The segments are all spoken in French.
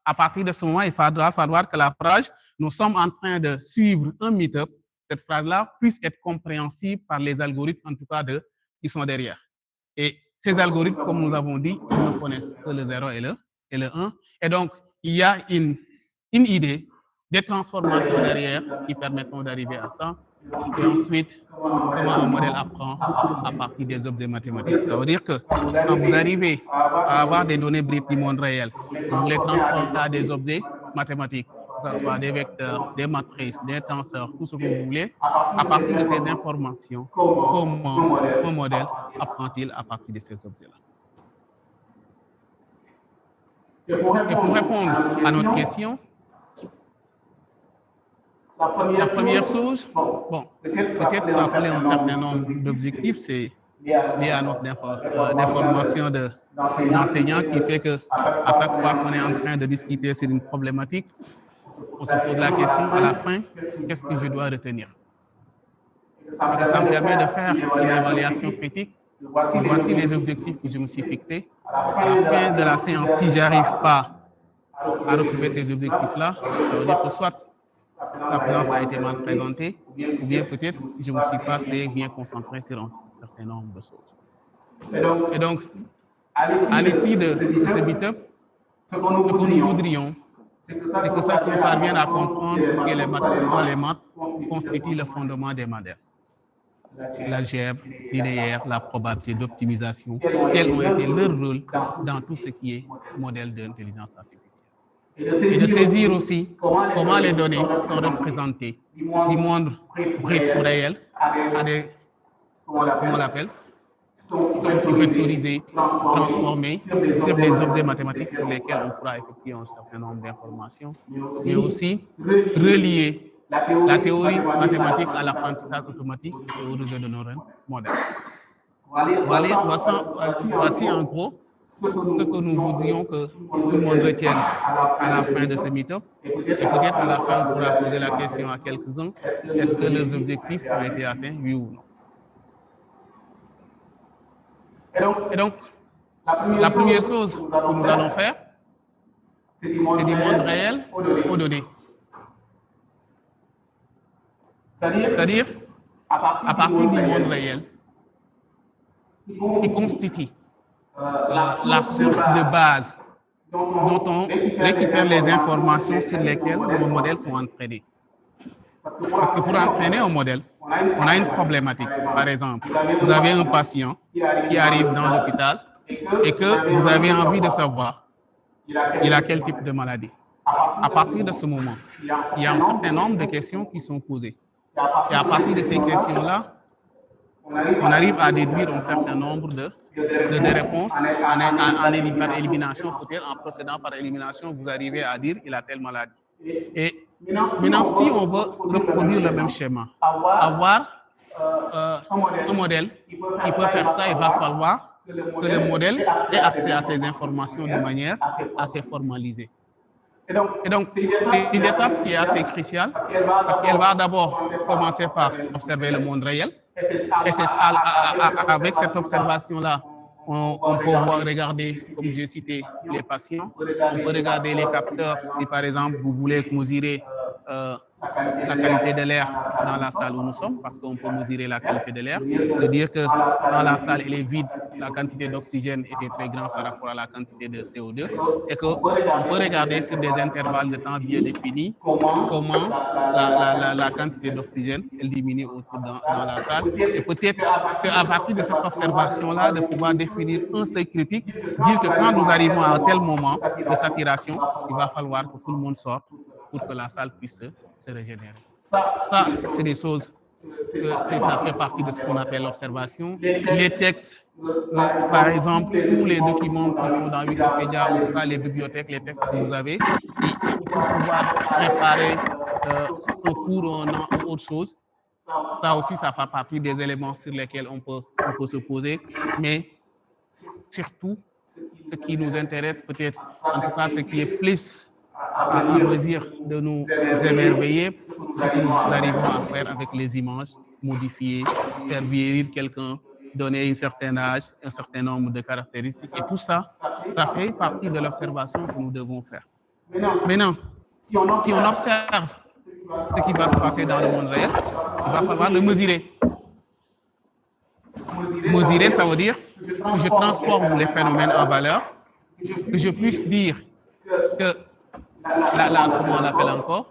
à partir de ce moment, il faudra falloir que la phrase « nous sommes en train de suivre un meet-up », cette phrase-là puisse être compréhensible par les algorithmes, en tout cas, qui sont derrière. Et ces algorithmes, comme nous avons dit, ils ne connaissent que le 0 et le 1. Et donc, il y a une idée, des transformations derrière qui permettront d'arriver à ça. Et ensuite, comment un modèle apprend à partir des objets mathématiques. Ça veut dire que quand vous arrivez à avoir des données brutes du monde réel, que vous les transformez à des objets mathématiques, que ce soit des vecteurs, des matrices, des tenseurs, tout ce que vous voulez, à partir de ces informations, comment un modèle apprend-il à partir de ces objets-là? Et pour répondre à notre question, la première chose, bon, peut-être rappeler un certain nombre d'objectifs, c'est lié à notre déformation d'enseignant qui fait que à chaque fois qu'on est en train de discuter sur une problématique, on se pose la question à la fin, qu'est-ce que je dois retenir? Et que ça me permet de faire une évaluation critique. Voici les objectifs que je me suis fixés. À la fin de la séance, si je n'arrive pas à retrouver ces objectifs-là, ça veut dire que soit la présence a été mal présentée, ou bien peut-être je ne me suis pas très bien concentré sur un certain nombre de choses. Et donc, à l'issue de ce meet-up, ce que nous voudrions, c'est que ça qu'on parvienne à comprendre que les maths constituent le fondement des modèles. L'algèbre, l'IDR, la probabilité d'optimisation, quels ont été leurs rôles dans tout ce qui est modèle d'intelligence artificielle. Et de saisir aussi comment les données sont représentées du monde brut ou réel à des, comment on l'appelle, sont vectorisés, transformés sur des objets mathématiques sur lesquels on pourra effectuer un certain nombre d'informations, mais aussi relier la théorie mathématique à l'apprentissage automatique et au réseau de neurones modèles. Voici en gros ce que nous voudrions que tout le monde retienne à la fin de ce meet-up. Et peut-être à la fin, on pourra poser la question à quelques-uns, est-ce que leurs objectifs ont été atteints, oui ou non? Et donc, la première chose que nous allons faire, c'est du monde réel aux données. C'est-à-dire, à partir du monde réel, qui constitue la source de base dont on récupère les informations sur lesquelles nos modèles sont entraînés. Parce que pour entraîner un modèle, on a une problématique. Par exemple, vous avez un patient qui arrive dans l'hôpital et que vous avez envie de savoir il a quel type de maladie. À partir de ce moment, il y a un certain nombre de questions qui sont posées. Et à partir de ces questions-là, on arrive à déduire un certain nombre de réponses par élimination, peut-être en procédant par élimination, vous arrivez à dire il a telle maladie. Et maintenant, si on veut reproduire le même schéma, avoir un modèle qui peut faire ça, il va falloir que le modèle ait accès à ces informations de manière assez formalisée. Et donc, c'est une étape qui est assez cruciale parce qu'elle va d'abord commencer par observer le monde réel. Et c'est avec cette observation-là, on peut regarder, comme j'ai cité, les patients. On peut regarder les capteurs. Si par exemple, vous voulez mesurer la qualité de l'air dans la salle où nous sommes, parce qu'on peut mesurer la qualité de l'air, c'est-à-dire que dans la salle, elle est vide, la quantité d'oxygène était très grande par rapport à la quantité de CO2, et qu'on peut regarder sur des intervalles de temps bien définis comment la quantité d'oxygène elle diminue autour dans la salle. Et peut-être qu'à partir de cette observation-là, de pouvoir définir un seuil critique, dire que quand nous arrivons à un tel moment de saturation, il va falloir que tout le monde sorte pour que la salle puisse se régénérer. Ça, c'est des choses ça fait partie de ce qu'on appelle l'observation. Les textes, par exemple, tous les documents qui sont dans Wikipédia ou dans les bibliothèques, les textes que vous avez, pour pouvoir préparer un cours ou autre chose, ça aussi, ça fait partie des éléments sur lesquels on peut se poser. Mais surtout, ce qui nous intéresse peut-être, en tout cas ce qui est plus à mesure de nous émerveiller, ce que nous arrivons à faire avec les images, modifier, faire vieillir quelqu'un, donner un certain âge, un certain nombre de caractéristiques. Et tout ça, ça fait partie de l'observation que nous devons faire. Maintenant, si on observe ce qui va se passer dans le monde réel, il va falloir le mesurer. Mesurer, ça veut dire que je transforme les phénomènes en valeur, que je puisse dire que, comment on l'appelle encore,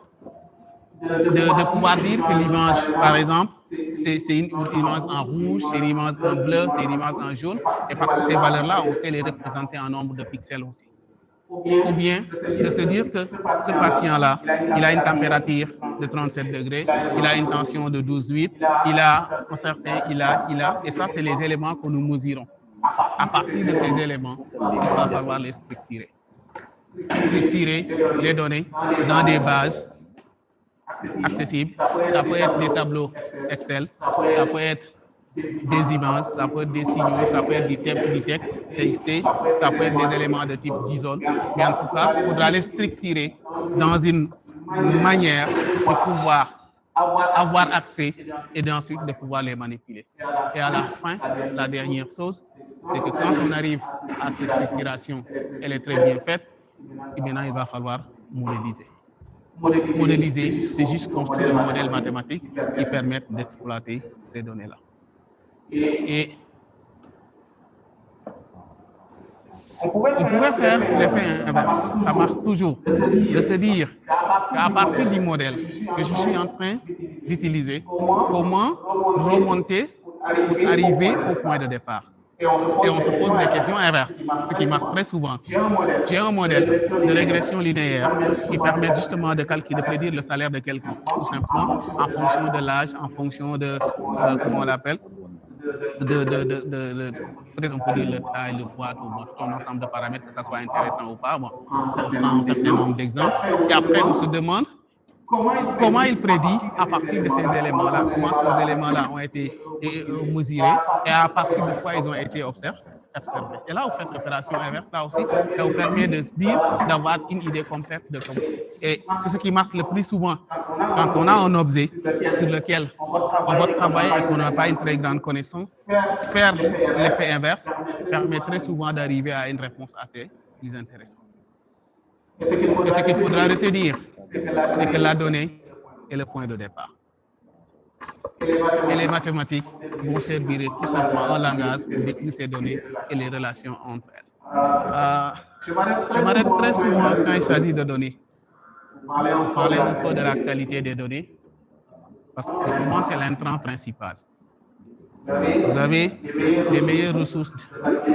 de pouvoir dire que l'image, par exemple, c'est une image en rouge, c'est une image en bleu, c'est une image en jaune, et parce que ces valeurs-là, on sait les représenter en nombre de pixels aussi. Ou bien de se dire que ce patient-là, il a une température de 37 degrés, il a une tension de 12,8, il a un certain, et ça, c'est les éléments que nous mesurons. À partir de ces éléments, il va falloir les structurer. Structurer les données dans des bases accessibles. Ça peut être des tableaux Excel, ça peut être des images, ça peut être des signaux, ça peut être du texte, TXT, ça peut être des éléments de type JSON. Mais en tout cas, il faudra les structurer dans une manière de pouvoir avoir accès et ensuite de pouvoir les manipuler. Et à la fin, la dernière chose, c'est que quand on arrive à cette structuration, elle est très bien faite, et maintenant il va falloir modéliser. Modéliser, c'est juste construire un modèle mathématique qui permette d'exploiter ces données-là. Et on pourrait faire l'effet inverse, ça marche toujours, de se dire qu'à partir du modèle que je suis en train d'utiliser, comment remonter pour arriver au point de départ. Et on se pose des questions inverses, ce qui marche très souvent. J'ai un modèle de régression linéaire qui permet justement de calculer, de prédire le salaire de quelqu'un, tout simplement, en fonction de l'âge, en fonction de, comment on l'appelle, peut-être on peut dire le taille, le poids, tout un ensemble de paramètres, que ça soit intéressant ou pas. Bon, on prend un certain nombre d'exemples. Et après, on se demande comment il prédit à partir de ces éléments-là, comment ces éléments-là ont été mesurés et à partir de quoi ils ont été observés. Et là, vous faites l'opération inverse, là aussi, ça vous permet de se dire, d'avoir une idée complète de comment. Et c'est ce qui marche le plus souvent. Quand on a un objet sur lequel on va travailler et qu'on n'a pas une très grande connaissance, faire l'effet inverse permet très souvent d'arriver à une réponse assez plus intéressante. Et ce qu'il faudra retenir, c'est que la donnée est le point de départ. Et les mathématiques vont servir tout simplement un langage pour décrire ces données et les relations entre elles. Je m'arrête très souvent quand il s'agit de données. On parlait un peu de la qualité des données, parce que pour moi, c'est l'intrant principal. Vous avez les meilleures ressources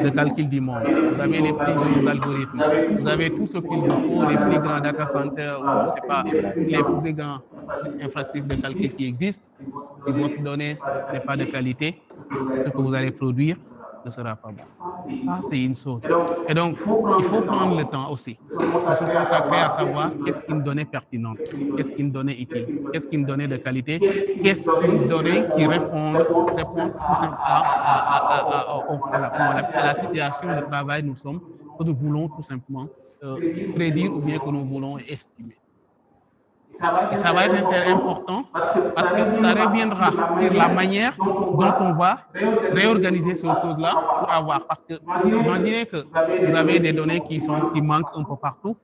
de calcul du monde, vous avez les plus grands algorithmes, vous avez tout ce qu'il vous faut, les plus grands data centers, ou je ne sais pas, les plus grandes infrastructures de calcul qui existent. Si votre donnée n'est pas de qualité, ce que vous allez produire ne sera pas bon. Ça, c'est une chose. Et donc, il faut prendre le temps aussi de se consacrer à savoir qu'est-ce qu'une donnée pertinente, qu'est-ce qu'une donnée utile, qu'est-ce qu'une donnée de qualité, qu'est-ce qu'une donnée qui répond tout simplement à la situation de travail que nous voulons tout simplement prédire ou bien que nous voulons estimer. Et ça va être important parce que ça reviendra sur la manière dont on va réorganiser ces choses-là pour avoir. Parce que imaginez que vous avez des données qui manquent un peu partout.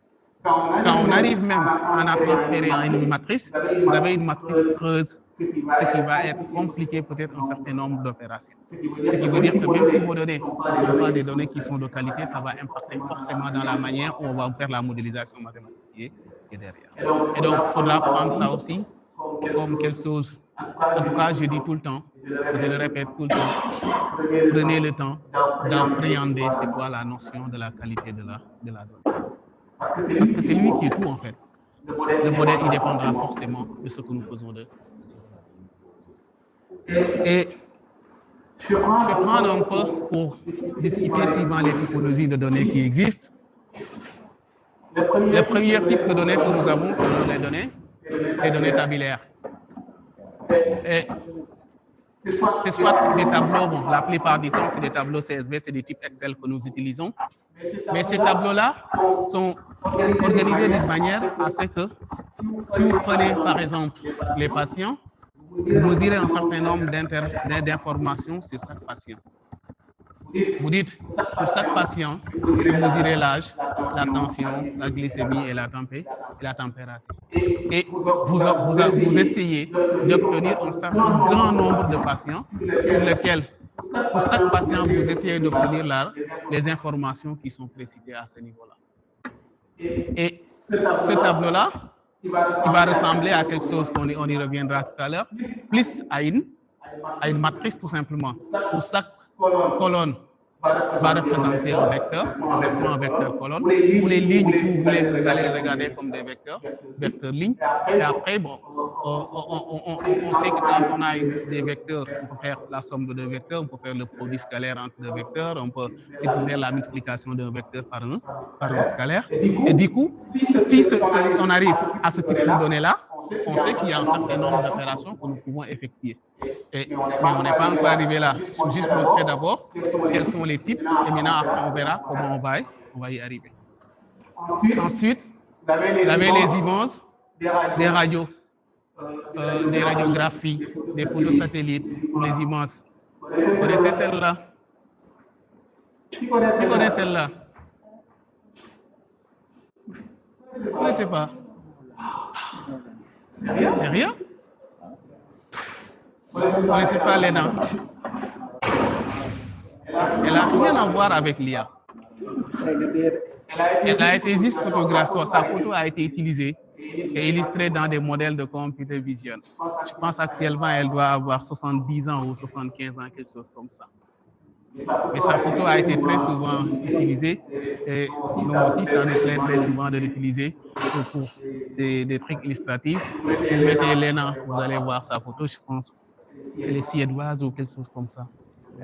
Quand on arrive même à en transférer en une matrice, vous avez une matrice creuse, ce qui va être compliqué peut-être un certain nombre d'opérations. Ce qui veut dire que même si vos données ne sont pas des données qui sont de qualité, ça va impacter forcément dans la manière où on va faire la modélisation mathématique qui est derrière. Et donc, il faudra prendre ça aussi comme quelque chose. En tout cas, je dis tout le temps, je le répète tout le temps, prenez le temps d'appréhender c'est quoi la notion de la qualité de la donnée. Parce que c'est lui qui est tout en fait. Le modèle, il dépendra forcément de ce que nous faisons de. Et je vais prendre un peu pour discuter suivant les typologies de données qui existent. Le premier type de données que nous avons, c'est les données tabulaires. C'est soit des tableaux, bon, la plupart du temps, c'est des tableaux CSV, c'est des types Excel que nous utilisons. Mais ces tableaux-là sont organisés d'une manière à ce que si vous prenez, par exemple, les patients, vous mesurez un certain nombre d'informations sur chaque patient. Vous dites, pour chaque patient, vous mesurez l'âge, la tension, la glycémie et la température. Et vous essayez d'obtenir un grand nombre de patients sur lesquels, pour chaque patient, vous essayez d'obtenir les informations qui sont précitées à ce niveau-là. Et ce tableau-là, il va ressembler à quelque chose on y reviendra tout à l'heure, plus à une matrice tout simplement. Pour chaque colonne va représenter un vecteur, simplement un vecteur colonne. Pour les lignes, si vous voulez, vous allez les regarder comme des vecteurs lignes. Et après, bon, on sait que quand on a des vecteurs, on peut faire la somme de deux vecteurs, on peut faire le produit scalaire entre deux vecteurs, on peut faire la multiplication d'un vecteur par un scalaire. Et du coup, si on arrive à ce type de données-là, on sait qu'il y a un certain nombre d'opérations que nous pouvons effectuer. Mais on n'est pas encore arrivé là. Je vais juste montrer d'abord quels sont les types et maintenant après on verra comment on va y arriver. Ensuite, vous avez les images, des radios, des radiographies, des photos satellites ou les images. Vous connaissez celle-là? Qui connaît celle-là? Vous ne connaissez pas? Sérieux? Vous ne connaissez pas les dents? Elle n'a rien à voir avec l'IA. Elle a été juste photographiée, sa photo a été utilisée et illustrée dans des modèles de computer vision. Je pense actuellement elle doit avoir 70 ans ou 75 ans, quelque chose comme ça. Mais sa photo a été très souvent utilisée et nous aussi, ça nous plaît très souvent de l'utiliser pour des trucs illustratifs. Vous mettez Lena, vous allez voir sa photo, je pense qu'elle est suédoise ou quelque chose comme ça,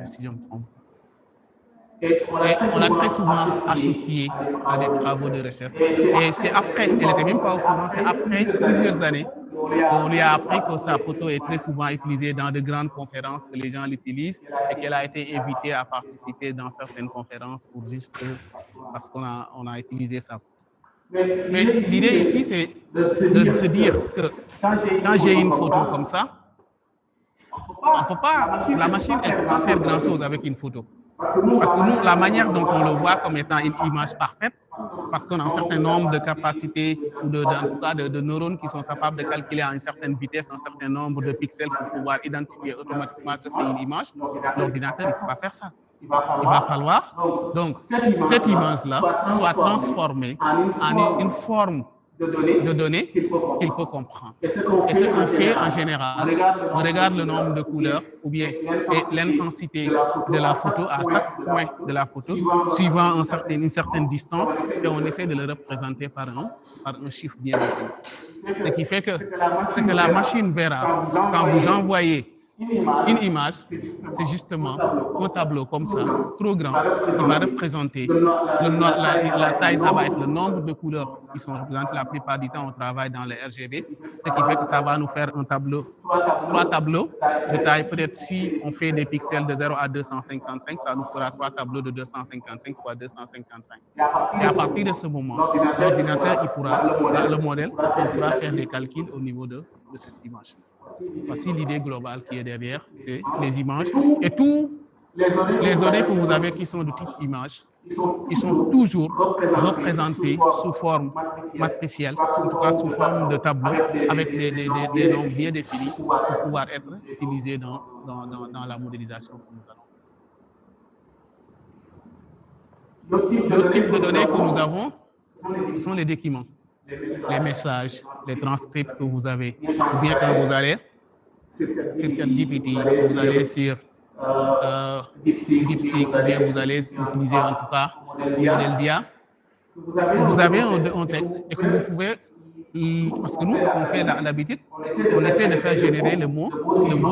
si je me trompe. Et on l'a très souvent associé à des travaux de recherche. Et c'est après, elle n'était même pas au courant, c'est après plusieurs années qu'on lui a appris que sa photo est très souvent utilisée dans de grandes conférences, que les gens l'utilisent et qu'elle a été invitée à participer dans certaines conférences pour juste parce qu'on a utilisé sa photo. Mais l'idée ici, c'est de se dire que quand j'ai une photo comme ça, la machine, elle ne peut pas faire grand-chose avec une photo. Parce que nous, la manière dont on le voit comme étant une image parfaite, parce qu'on a un certain nombre de capacités ou en tout cas de neurones qui sont capables de calculer à une certaine vitesse un certain nombre de pixels pour pouvoir identifier automatiquement que c'est une image, l'ordinateur ne peut pas faire ça. Il va falloir donc cette image-là soit transformée en une forme de données qu'il peut comprendre. Et ce qu'on fait en général, on regarde le nombre de couleurs ou bien l'intensité de la photo à chaque point de la photo, suivant une certaine distance, et on essaie de le représenter par un chiffre bien défini. Ce qui fait que ce que la machine verra quand vous envoyez une image, c'est justement un tableau comme ça, trop grand, qui va représenter la taille, ça va être le nombre de couleurs qui sont représentées. La plupart du temps, on travaille dans le RGB, ce qui fait que ça va nous faire un tableau, trois tableaux de taille. Peut-être si on fait des pixels de 0 à 255, ça nous fera trois tableaux de 255 fois 255. Et à partir de ce moment, l'ordinateur, le modèle, il pourra faire des calculs au niveau de cette image. Voici l'idée globale qui est derrière, c'est les images. Et tous les données que vous avez qui sont de type image, ils sont toujours représentés sous forme matricielle, en tout cas sous forme de tableau, avec des nombres bien définis pour pouvoir être utilisés dans la modélisation que nous allons. Le type de données que nous avons, ce sont les documents, les messages, les transcripts que vous avez, ou bien quand vous allez sur ChatGPT, vous allez sur DeepSeek, ou bien vous allez utiliser en tout cas le modèle d'IA. Vous avez un texte et que vous pouvez, parce que nous, ce qu'on fait d'habitude, on essaie de faire générer le mot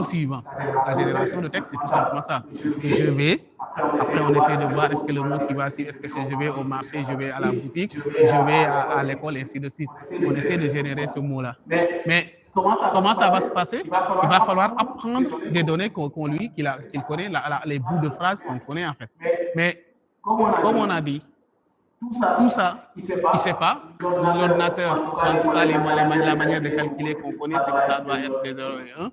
suivant. La génération de texte, c'est tout simplement ça. Et je vais, après on essaie de voir est-ce que le mot qui va suivre, est-ce que je vais au marché, je vais à la boutique, je vais à l'école, et ainsi de suite. On essaie de générer ce mot-là. Mais comment ça va se passer? Il va falloir apprendre des données qu'il connaît, les bouts de phrases qu'on connaît en fait. Mais comme on a dit, tout ça, il ne sait pas. L'ordinateur, en tout cas la manière de calculer qu'on connaît, c'est que ça doit être des 0 et 1.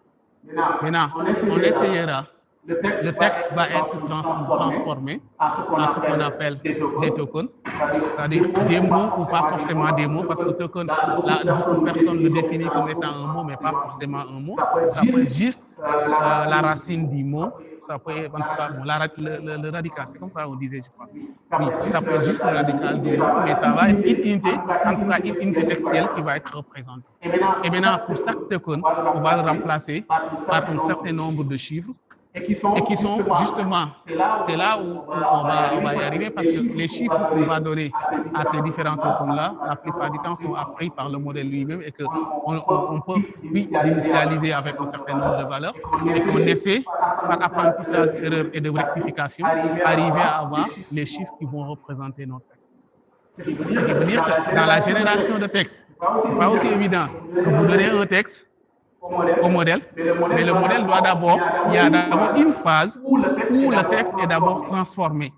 Maintenant, on essayera. Le texte va être transformé à ce qu'on appelle des tokens, c'est-à-dire des mots ou pas forcément des mots, parce que token, là, beaucoup de personnes le définissent comme étant un mot, mais pas forcément un mot. Ça peut être juste la racine du mot. Ça peut être, en tout cas, bon, le radical, c'est comme ça qu'on disait, je crois. Oui, ça peut être juste le radical du mot, mais ça va être une unité, en tout cas une unité textuelle qui va être représentée. Et maintenant, pour chaque token, on va le remplacer par un certain nombre de chiffres et qui sont justement, c'est là où on va y arriver, parce que les chiffres qu'on va donner à ces différents tokens-là, la plupart du temps, sont appris par le modèle lui-même et qu'on peut, oui, l'initialiser avec un certain nombre de valeurs et qu'on essaie, par apprentissage, erreur et de rectification, arriver à avoir les chiffres qui vont représenter notre texte. Ce qui veut dire que dans la génération de texte, ce n'est pas aussi évident que vous donnez un texte au modèle, mais le modèle doit d'abord, il y a d'abord une phase où le texte est d'abord transformé,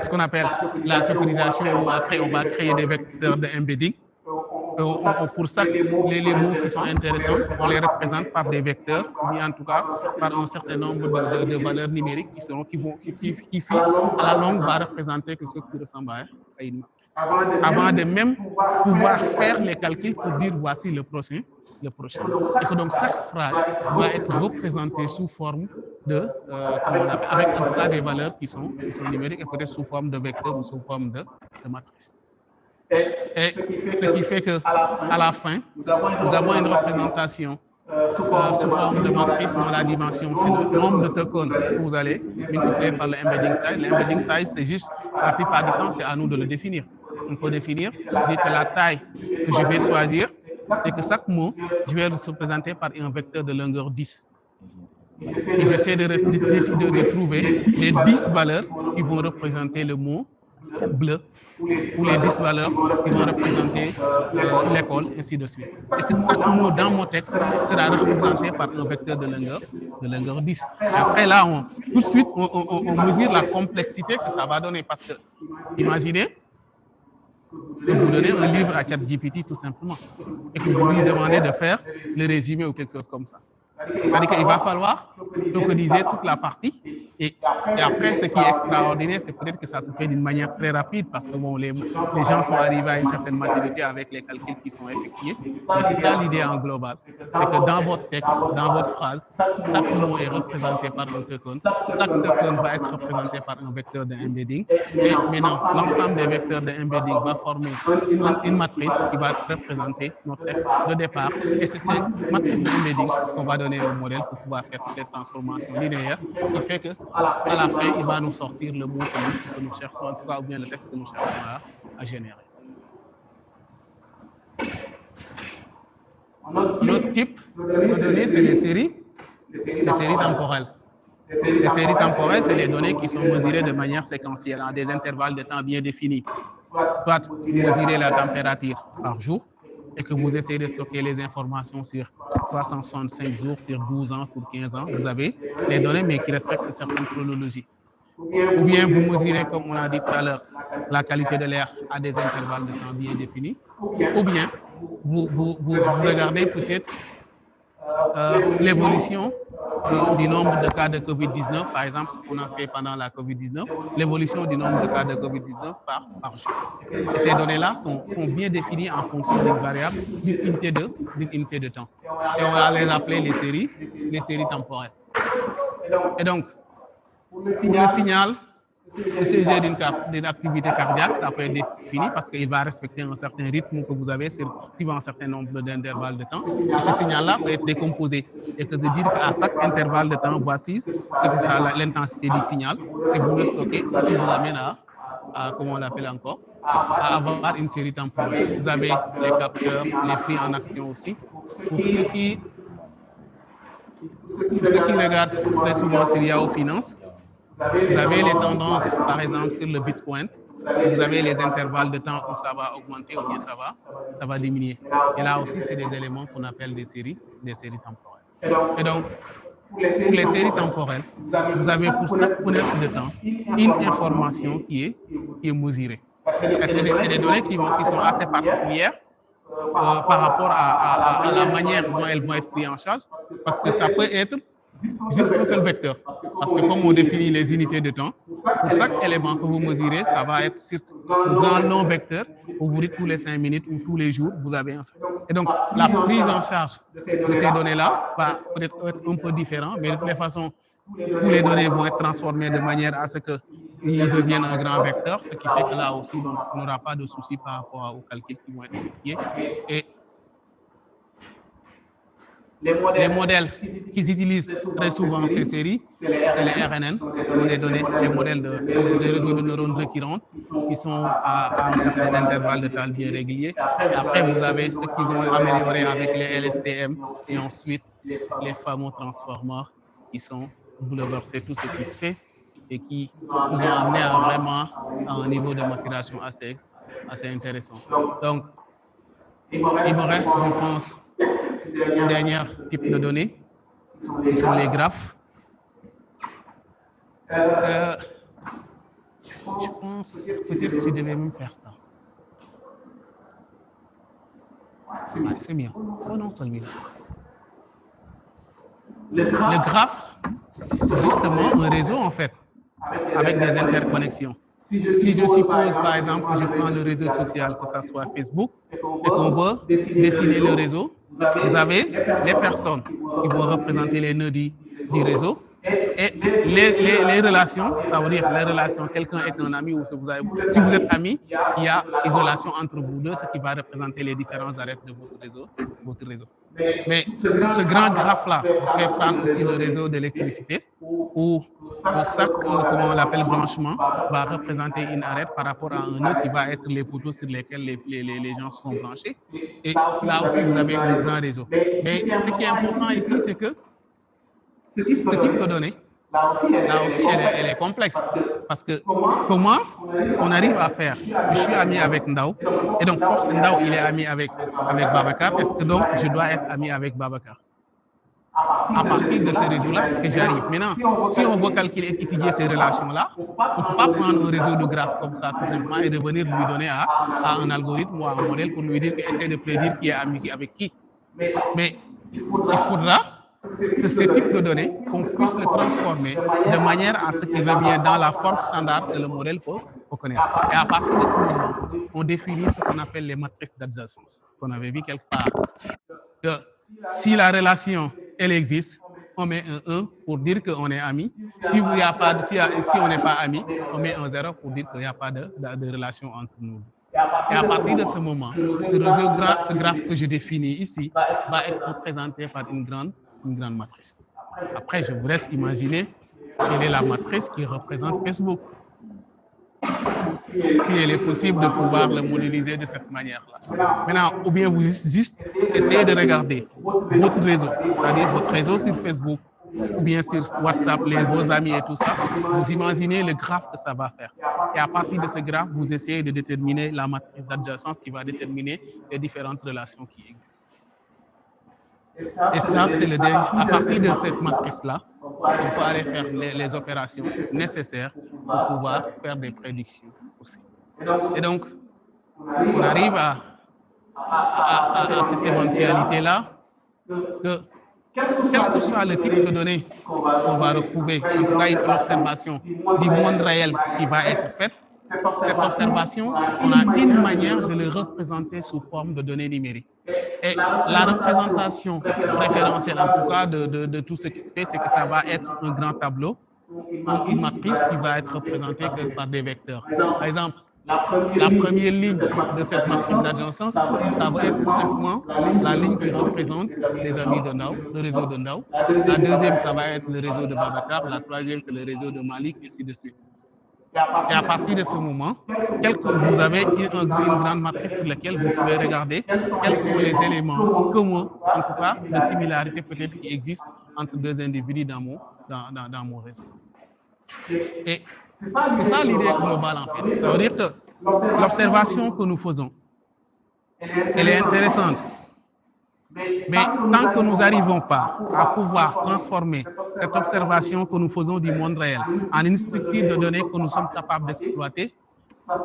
ce qu'on appelle la tokenisation, où après on va créer des vecteurs de embedding. Pour ça, les mots qui sont intéressants, on les représente par des vecteurs, mais en tout cas par un certain nombre de valeurs numériques qui à la longue va représenter quelque chose qui ressemble à une matrice. Avant de même pouvoir faire les calculs pour dire voici le prochain. Et que donc chaque phrase doit être représentée sous forme de, avec en tout cas des valeurs qui sont numériques et peut-être sous forme de vecteurs ou sous forme de matrice. Et ce qui fait qu'à la fin, nous avons une représentation sous forme de matrice dont la dimension, c'est le nombre de tokens que vous allez multiplier par le embedding size. L'embedding size, c'est juste, la plupart du temps, c'est à nous de le définir. On peut définir, dire que la taille que je vais choisir, c'est que chaque mot, je vais le représenter par un vecteur de longueur 10. Et j'essaie de trouver les 10 valeurs qui vont représenter le mot bleu, ou les 10 valeurs qui vont représenter l'école, ainsi de suite. Et que chaque mot dans mon texte sera représenté par un vecteur de longueur 10. Et après là, tout de suite, on mesure la complexité que ça va donner, parce que, imaginez, que vous donnez un livre à ChatGPT tout simplement et que vous lui demandez de faire le résumé ou quelque chose comme ça. C'est-à-dire qu'il va falloir tokeniser toute la partie et après, ce qui est extraordinaire, c'est peut-être que ça se fait d'une manière très rapide parce que bon, les gens sont arrivés à une certaine maturité avec les calculs qui sont effectués. Mais c'est ça l'idée en global, c'est que dans votre texte, dans votre phrase, chaque mot est représenté par un token. Chaque token va être représenté par un vecteur de embedding. Et maintenant, l'ensemble des vecteurs de embedding va former une matrice qui va représenter notre texte de départ. Et c'est cette matrice de embedding qu'on va donner au modèle pour pouvoir faire toutes les transformations linéaires, qui fait que à la fin, il va nous sortir le mot que nous cherchons, en tout cas, ou bien le texte que nous cherchons à générer. Un autre type de données, c'est les séries temporelles. Les séries temporelles, c'est les données qui sont mesurées de manière séquentielle, à des intervalles de temps bien définis. Soit vous mesurez la température par jour, et que vous essayez de stocker les informations sur 365 jours, sur 12 ans, sur 15 ans, vous avez les données, mais qui respectent une certaine chronologie. Ou bien vous mesurez, comme on a dit tout à l'heure, la qualité de l'air à des intervalles de temps bien définis. Ou bien vous regardez peut-être l'évolution du nombre de cas de Covid-19, par exemple, ce qu'on a fait pendant la Covid-19, l'évolution du nombre de cas de Covid-19 par jour. Et ces données-là sont bien définies en fonction d'une variable, d'une unité de temps. Et on va les appeler les séries temporelles. Et donc, pour le signal de saisir d'une activité cardiaque, ça peut être défini parce qu'il va respecter un certain rythme que vous avez suivant un certain nombre d'intervalles de temps. Et ce signal-là peut être décomposé. Et que de dire qu'à chaque intervalle de temps, voici ce que sera l'intensité du signal, et vous le stockez, ce qui vous amène à comment on l'appelle encore, à avoir une série temporelle. Vous avez les capteurs, les prix en action aussi. Pour ceux qui regardent très souvent sur Yahoo Finance, vous avez les tendances, par exemple, sur le Bitcoin. Vous avez les intervalles de temps où ça va augmenter ou bien ça va diminuer. Et là aussi, c'est des éléments qu'on appelle des séries temporelles. Et donc, pour les séries temporelles, vous avez pour chaque fenêtre de temps une information qui est mesurée. C'est des données qui sont assez particulières par rapport à la manière dont elles vont être prises en charge, parce que ça peut être juste un seul vecteur. Parce que comme on définit les unités de temps, pour chaque élément que vous mesurez, ça va être sur un grand long vecteur. Vous dites tous les 5 minutes ou tous les jours, vous avez un seul. Et donc, la prise en charge de ces données-là va peut-être être un peu différent, mais de toutes les façons, tous les données vont être transformées de manière à ce qu'ils deviennent un grand vecteur, ce qui fait que là aussi, donc, on n'aura pas de souci par rapport aux calculs qui vont être effectués. Et les modèles qu'ils utilisent très souvent ces séries, c'est les RNN, ce sont les données, les modèles de réseaux de neurones récurrentes qui sont à un certain intervalle de temps bien régulier. Et après, vous avez ce qu'ils ont amélioré avec les LSTM et ensuite les fameux transformers qui sont bouleversés tout ce qui se fait et qui nous ont amené à vraiment à un niveau de maturation assez intéressant. Donc, il me reste, je pense, un dernier type de données, qui sont les graphes. Je pense peut-être que je devais même faire ça. C'est bien. Oh non, celui-là. Le graphe, c'est justement un réseau en fait, avec des interconnexions. Si je suppose par exemple que je prends le réseau social, que ce soit Facebook, et qu'on veut dessiner le réseau, vous avez les personnes qui vont représenter les nœuds du réseau et les relations, ça veut dire les relations, quelqu'un est un ami ou si vous êtes amis, il y a une relation entre vous deux, ce qui va représenter les différents arêtes de votre réseau. Mais ce grand graphe-là fait prendre aussi le réseau d'électricité où chaque, comment on l'appelle, branchement va représenter une arête par rapport à un nœud qui va être les poteaux sur lesquels les gens sont branchés. Et là aussi, vous avez un grand réseau. Mais ce qui est important ici, c'est que ce type de données, là aussi, elle est complexe. Parce que comment on arrive à faire? Je suis ami avec Ndao, et donc force Ndao, il est ami avec Babacar. Est-ce que donc je dois être ami avec Babacar? À partir de ces réseaux-là, est-ce que j'arrive? Maintenant, si on veut calculer et étudier ces relations-là, on ne peut pas prendre un réseau de graphes comme ça, tout simplement, et de venir lui donner à un algorithme ou à un modèle pour lui dire qu'essaie de prédire qui est ami avec qui. Mais il faudra que ce type de données, qu'on puisse le transformer de manière à ce qu'il revienne dans la forme standard que le modèle peut connaître. Et à partir de ce moment, on définit ce qu'on appelle les matrices d'adjacence, qu'on avait vu quelque part. Que si la relation, elle existe, on met un 1 pour dire qu'on est amis. Si on n'est pas amis, on met un 0 pour dire qu'il n'y a pas de relation entre nous. Et à partir de ce moment, ce graphe que je définis ici va être représenté par une grande matrice. Après, je vous laisse imaginer quelle est la matrice qui représente Facebook. Si il est possible de pouvoir le modéliser de cette manière-là. Maintenant, ou bien vous juste essayez de regarder votre réseau, c'est-à-dire votre réseau sur Facebook, ou bien sur WhatsApp, vos amis et tout ça, vous imaginez le graphe que ça va faire. Et à partir de ce graphe, vous essayez de déterminer la matrice d'adjacence qui va déterminer les différentes relations qui existent. Et ça, c'est le dernier. À partir de cette matrice-là, on peut aller faire les opérations nécessaires pour pouvoir faire des prédictions aussi. Et donc, on arrive à cette éventualité-là que, quel que soit le type de données qu'on va retrouver, en tout cas une observation du monde réel qui va être faite, cette observation, on a une manière de le représenter sous forme de données numériques. Et la représentation référentielle, en tout cas, de tout ce qui se fait, c'est que ça va être un grand tableau, une matrice qui va être représentée par des vecteurs. Par exemple, la première ligne de cette matrice d'adjacence, ça va être tout simplement la ligne qui représente les amis de Ndao, le réseau de Ndao. La deuxième, ça va être le réseau de Babacar. La troisième, c'est le réseau de Malik, et ainsi de suite. Et à partir de ce moment, vous avez une grande matrice sur laquelle vous pouvez regarder quels sont les éléments communs, en tout cas, de similarité peut-être qui existent entre deux individus dans mon réseau. Et c'est ça l'idée globale en fait. Ça veut dire que l'observation que nous faisons, elle est intéressante. Mais tant que nous n'arrivons pas à pouvoir transformer cette observation que nous faisons du monde réel en une structure de données que nous sommes capables d'exploiter, ça,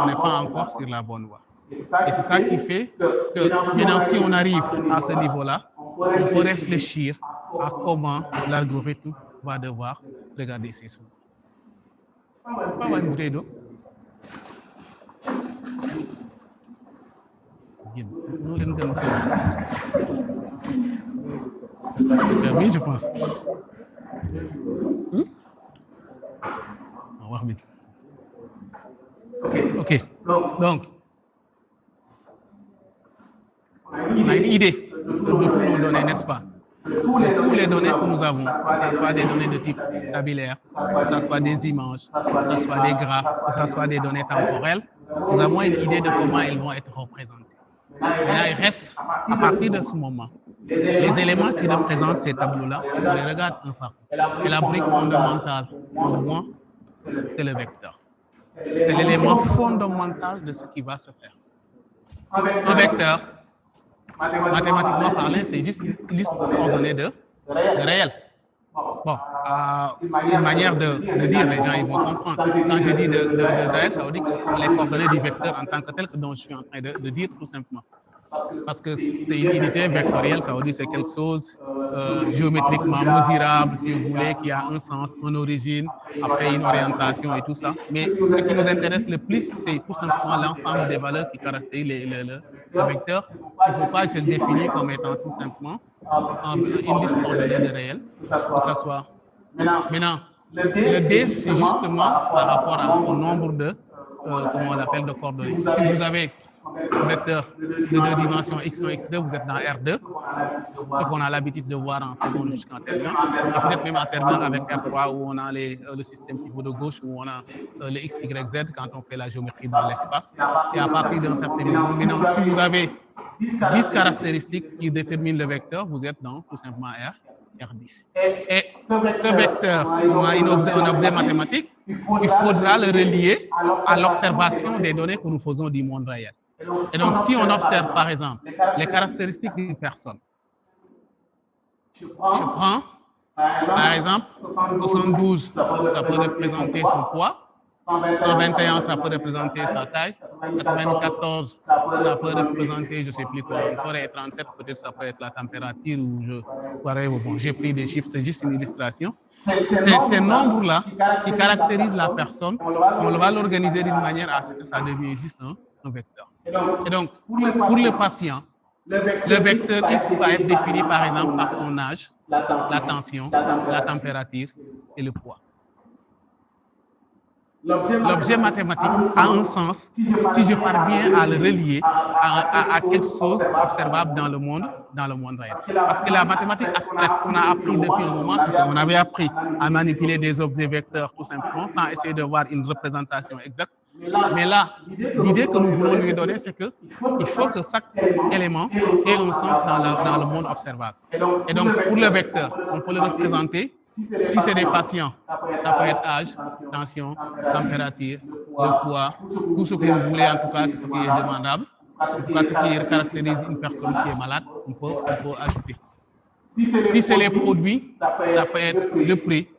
on n'est pas encore sur la bonne voie. Et c'est ça qui fait que maintenant, si on arrive à ce niveau-là, on peut réfléchir à comment l'algorithme va devoir regarder ces choses. Pas avoir une bouteille d'eau. Bien. Nous, les gars, c'est permis, je pense. On va voir vite. OK. Donc, on a une idée de tous nos données, n'est-ce pas? De tous les données que nous avons, que ce soit des données de type tabulaire, que ce soit des images, que ce soit des graphes, que ce soit des données temporelles, nous avons une idée de comment ils vont être représentés. Maintenant, il reste, à partir de ce moment, les éléments qui représentent ces tableaux-là, on les regarde un par un. Et la brique fondamentale, pour moi, c'est le vecteur. C'est l'élément fondamental de ce qui va se faire. Un vecteur, mathématiquement parlant, c'est juste une liste de coordonnées de réel. Bon, c'est une manière de dire, les gens ils vont comprendre. Quand je dis de réel, ça veut dire que ce sont les coordonnées du vecteur en tant que tel que dont je suis en train de dire tout simplement. Parce que c'est une unité vectorielle, ça veut dire que c'est quelque chose géométriquement mesurable, si vous voulez, qui a un sens, une origine, après une orientation et tout ça. Mais ce qui nous intéresse le plus, c'est tout simplement l'ensemble des valeurs qui caractérisent le vecteur. C'est pourquoi je le définis comme étant tout simplement une liste coordonnée de réel, que ça soit. Maintenant, le D, c'est justement par rapport au nombre de, comment on l'appelle, de coordonnées. Si vous avez un vecteur de 2 dimensions x1, x2, vous êtes dans R2, ce qu'on a l'habitude de voir en seconde jusqu'en terminale, et peut-être même en terminale avec R3 où on a le système pivot de gauche, où on a le x, y, z quand on fait la géométrie dans l'espace. Et à partir d'un certain moment, maintenant, si vous avez 10 caractéristiques qui déterminent le vecteur, vous êtes dans tout simplement R10. Et ce vecteur, on a un objet mathématique, il faudra le relier à l'observation des données que nous faisons du monde réel. Et donc, si on observe, par exemple, les caractéristiques d'une personne, je prends, par exemple, 72, ça peut représenter son poids, 121, ça peut représenter sa taille, 94, ça peut représenter, je ne sais plus quoi encore, et 37, peut-être ça peut être la température, ou bon, j'ai pris des chiffres, c'est juste une illustration. Ces nombres-là qui caractérisent la personne, on va l'organiser d'une manière à ce que ça devienne juste un vecteur. Et donc, pour le patient, le vecteur X va être défini par exemple par son âge, la tension, la température et le poids. L'objet mathématique a un sens si je parviens à le relier à quelque chose observable dans le monde réel. Parce que la mathématique abstraite qu'on a appris depuis un moment, c'est qu'on avait appris à manipuler des objets vecteurs tout simplement sans essayer de voir une représentation exacte. Mais là, l'idée que nous voulons lui donner, c'est qu'il faut que chaque élément ait un sens dans le monde observable. Et donc, pour le vecteur, on peut le représenter. Si c'est des patients, ça peut être âge, tension, température, le poids, tout ce que vous voulez, en tout cas, ce qui est demandable. En tout cas, ce qui caractérise une personne qui est malade, on peut ajouter. Si c'est les produits, ça peut être le prix,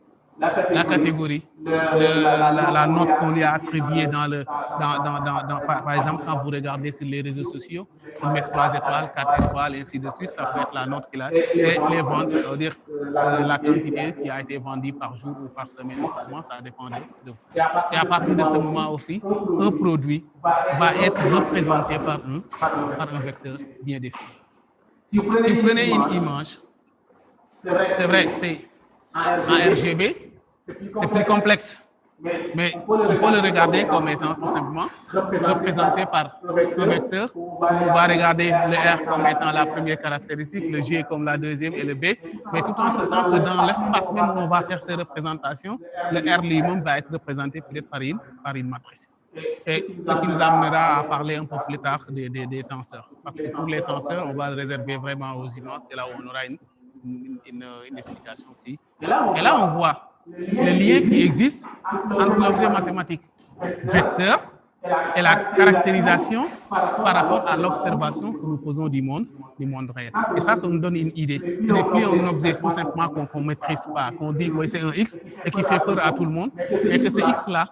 la catégorie, la note qu'on lui a attribuée par exemple, quand vous regardez sur les réseaux sociaux, ils mettent 3 étoiles, 4 étoiles, et ainsi de suite, ça peut être la note qu'il a. Et les ventes, ça veut dire la quantité qui a été vendue par jour ou par semaine, ça dépend de vous. Et à partir de ce moment aussi, un produit va être représenté par un vecteur bien défini. Si vous prenez une image, c'est vrai, c'est en RGB, c'est plus complexe, mais on peut le regarder comme étant tout simplement représenté par un vecteur. On va regarder le R comme étant la première caractéristique, le G comme la deuxième et le B, mais tout en sachant que dans l'espace même où on va faire ces représentations, le R lui-même va être représenté peut-être par une matrice. Et ce qui nous amènera à parler un peu plus tard des tenseurs. Parce que pour les tenseurs, on va le réserver vraiment aux images, c'est là où on aura une explication. Et là, on voit le lien qui existe entre l'objet mathématique vecteur et la caractérisation par rapport à l'observation que nous faisons du monde réel. Et ça nous donne une idée. Ce n'est plus un objet tout simplement qu'on ne maîtrise pas, qu'on dit que c'est un X et qui fait peur à tout le monde, mais que ce X-là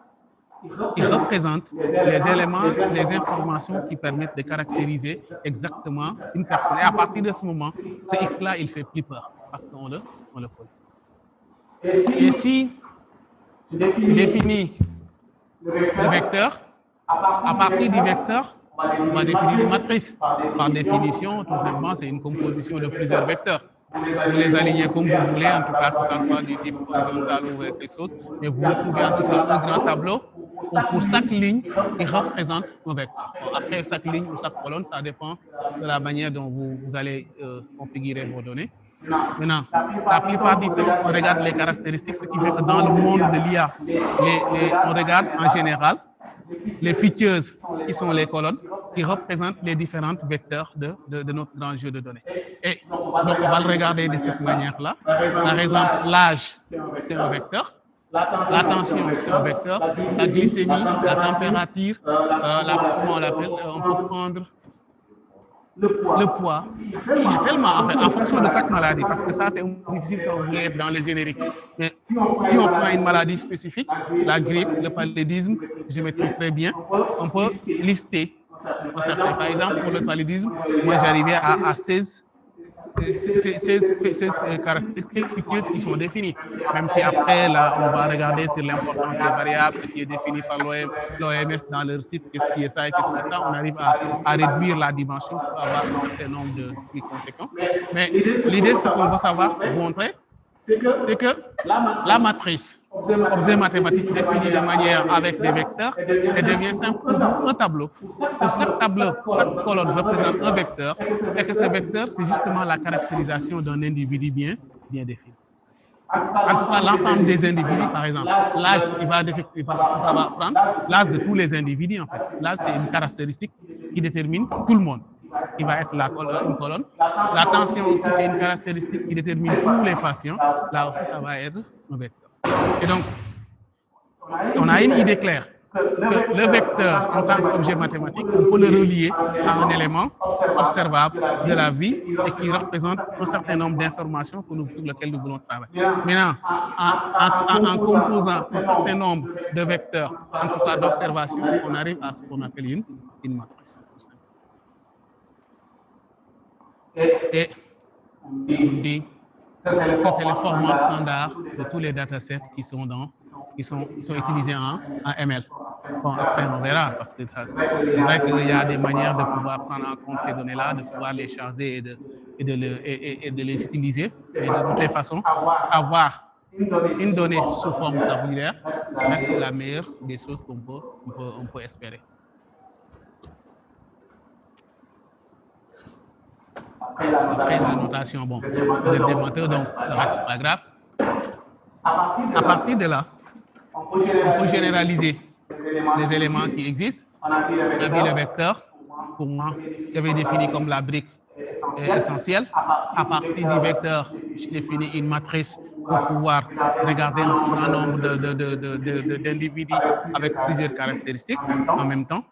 il représente les éléments, les informations qui permettent de caractériser exactement une personne. Et à partir de ce moment, ce X-là, il fait plus peur parce qu'on le connaît. Et si tu définis le vecteur, à partir du vecteur, on va définir une matrice. Par définition, tout simplement, c'est une composition de plusieurs vecteurs. Vous les alignez comme vous voulez, en tout cas, que ça soit du type horizontal ou quelque chose, mais vous retrouvez en tout cas un grand tableau où pour chaque ligne, il représente un vecteur. Bon, après, chaque ligne ou chaque colonne, ça dépend de la manière dont vous allez configurer vos données. Maintenant, la plupart du temps, on regarde les caractéristiques, ce qui fait que dans le monde de l'IA, on regarde en général les features qui sont les colonnes qui représentent les différents vecteurs de notre grand jeu de données. Et donc, on va le regarder de cette manière-là. Par exemple, l'âge, c'est un vecteur. La tension, c'est un vecteur. La glycémie, la température, comment on l'appelle, on peut prendre le poids. Il y a tellement, en fonction de chaque maladie, parce que ça, c'est difficile quand vous voulez être dans les génériques. Mais si on prend une maladie spécifique, la grippe, le paludisme, je maîtrise très bien, on peut lister. Par exemple, pour le paludisme, moi, j'arrivais à 16 caractéristiques qui sont définies. Même si après, là, on va regarder sur l'importance des variables, ce qui est défini par l'OMS dans leur site, qu'est-ce qui est ça et qu'est-ce qui est ça, on arrive à réduire la dimension pour avoir un certain nombre de plus conséquents. Mais l'idée, ce qu'on veut savoir, c'est montrer, c'est que la matrice, objet mathématique défini de manière avec des vecteurs, elle devient simplement un tableau. Pour chaque tableau, chaque colonne représente un vecteur, et que ce vecteur, c'est justement la caractérisation d'un individu bien défini. En tout cas, l'ensemble des individus, par exemple, l'âge, ça va prendre l'âge de tous les individus, en fait. L'âge, c'est une caractéristique qui détermine tout le monde, qui va être une colonne. La tension aussi, c'est une caractéristique qui détermine tous les patients. Là aussi, ça va être un vecteur. Et donc, on a une idée claire que le vecteur, en tant qu'objet mathématique, on peut le relier à un élément observable de la vie et qui représente un certain nombre d'informations sur lesquelles nous voulons travailler. Maintenant, en composant un certain nombre de vecteurs, en tout cas d'observation, on arrive à ce qu'on appelle une matrice. Et on dit que c'est le format standard de tous les datasets qui sont utilisés en ML. Bon, après, on verra, parce que c'est vrai qu'il y a des manières de pouvoir prendre en compte ces données-là, de pouvoir les charger et de les utiliser. Mais de toutes les façons, avoir une donnée sous forme tabulaire reste la meilleure des choses qu'on peut espérer. Après, la notation, bon, vous êtes des menteurs, donc le reste, c'est pas grave. À partir de là, on peut généraliser les éléments qui existent. On a vu le vecteur. Pour moi, j'avais défini comme la brique essentielle. À partir du vecteur, je définis une matrice pour pouvoir regarder un grand nombre d'individus avec plusieurs caractéristiques en même temps.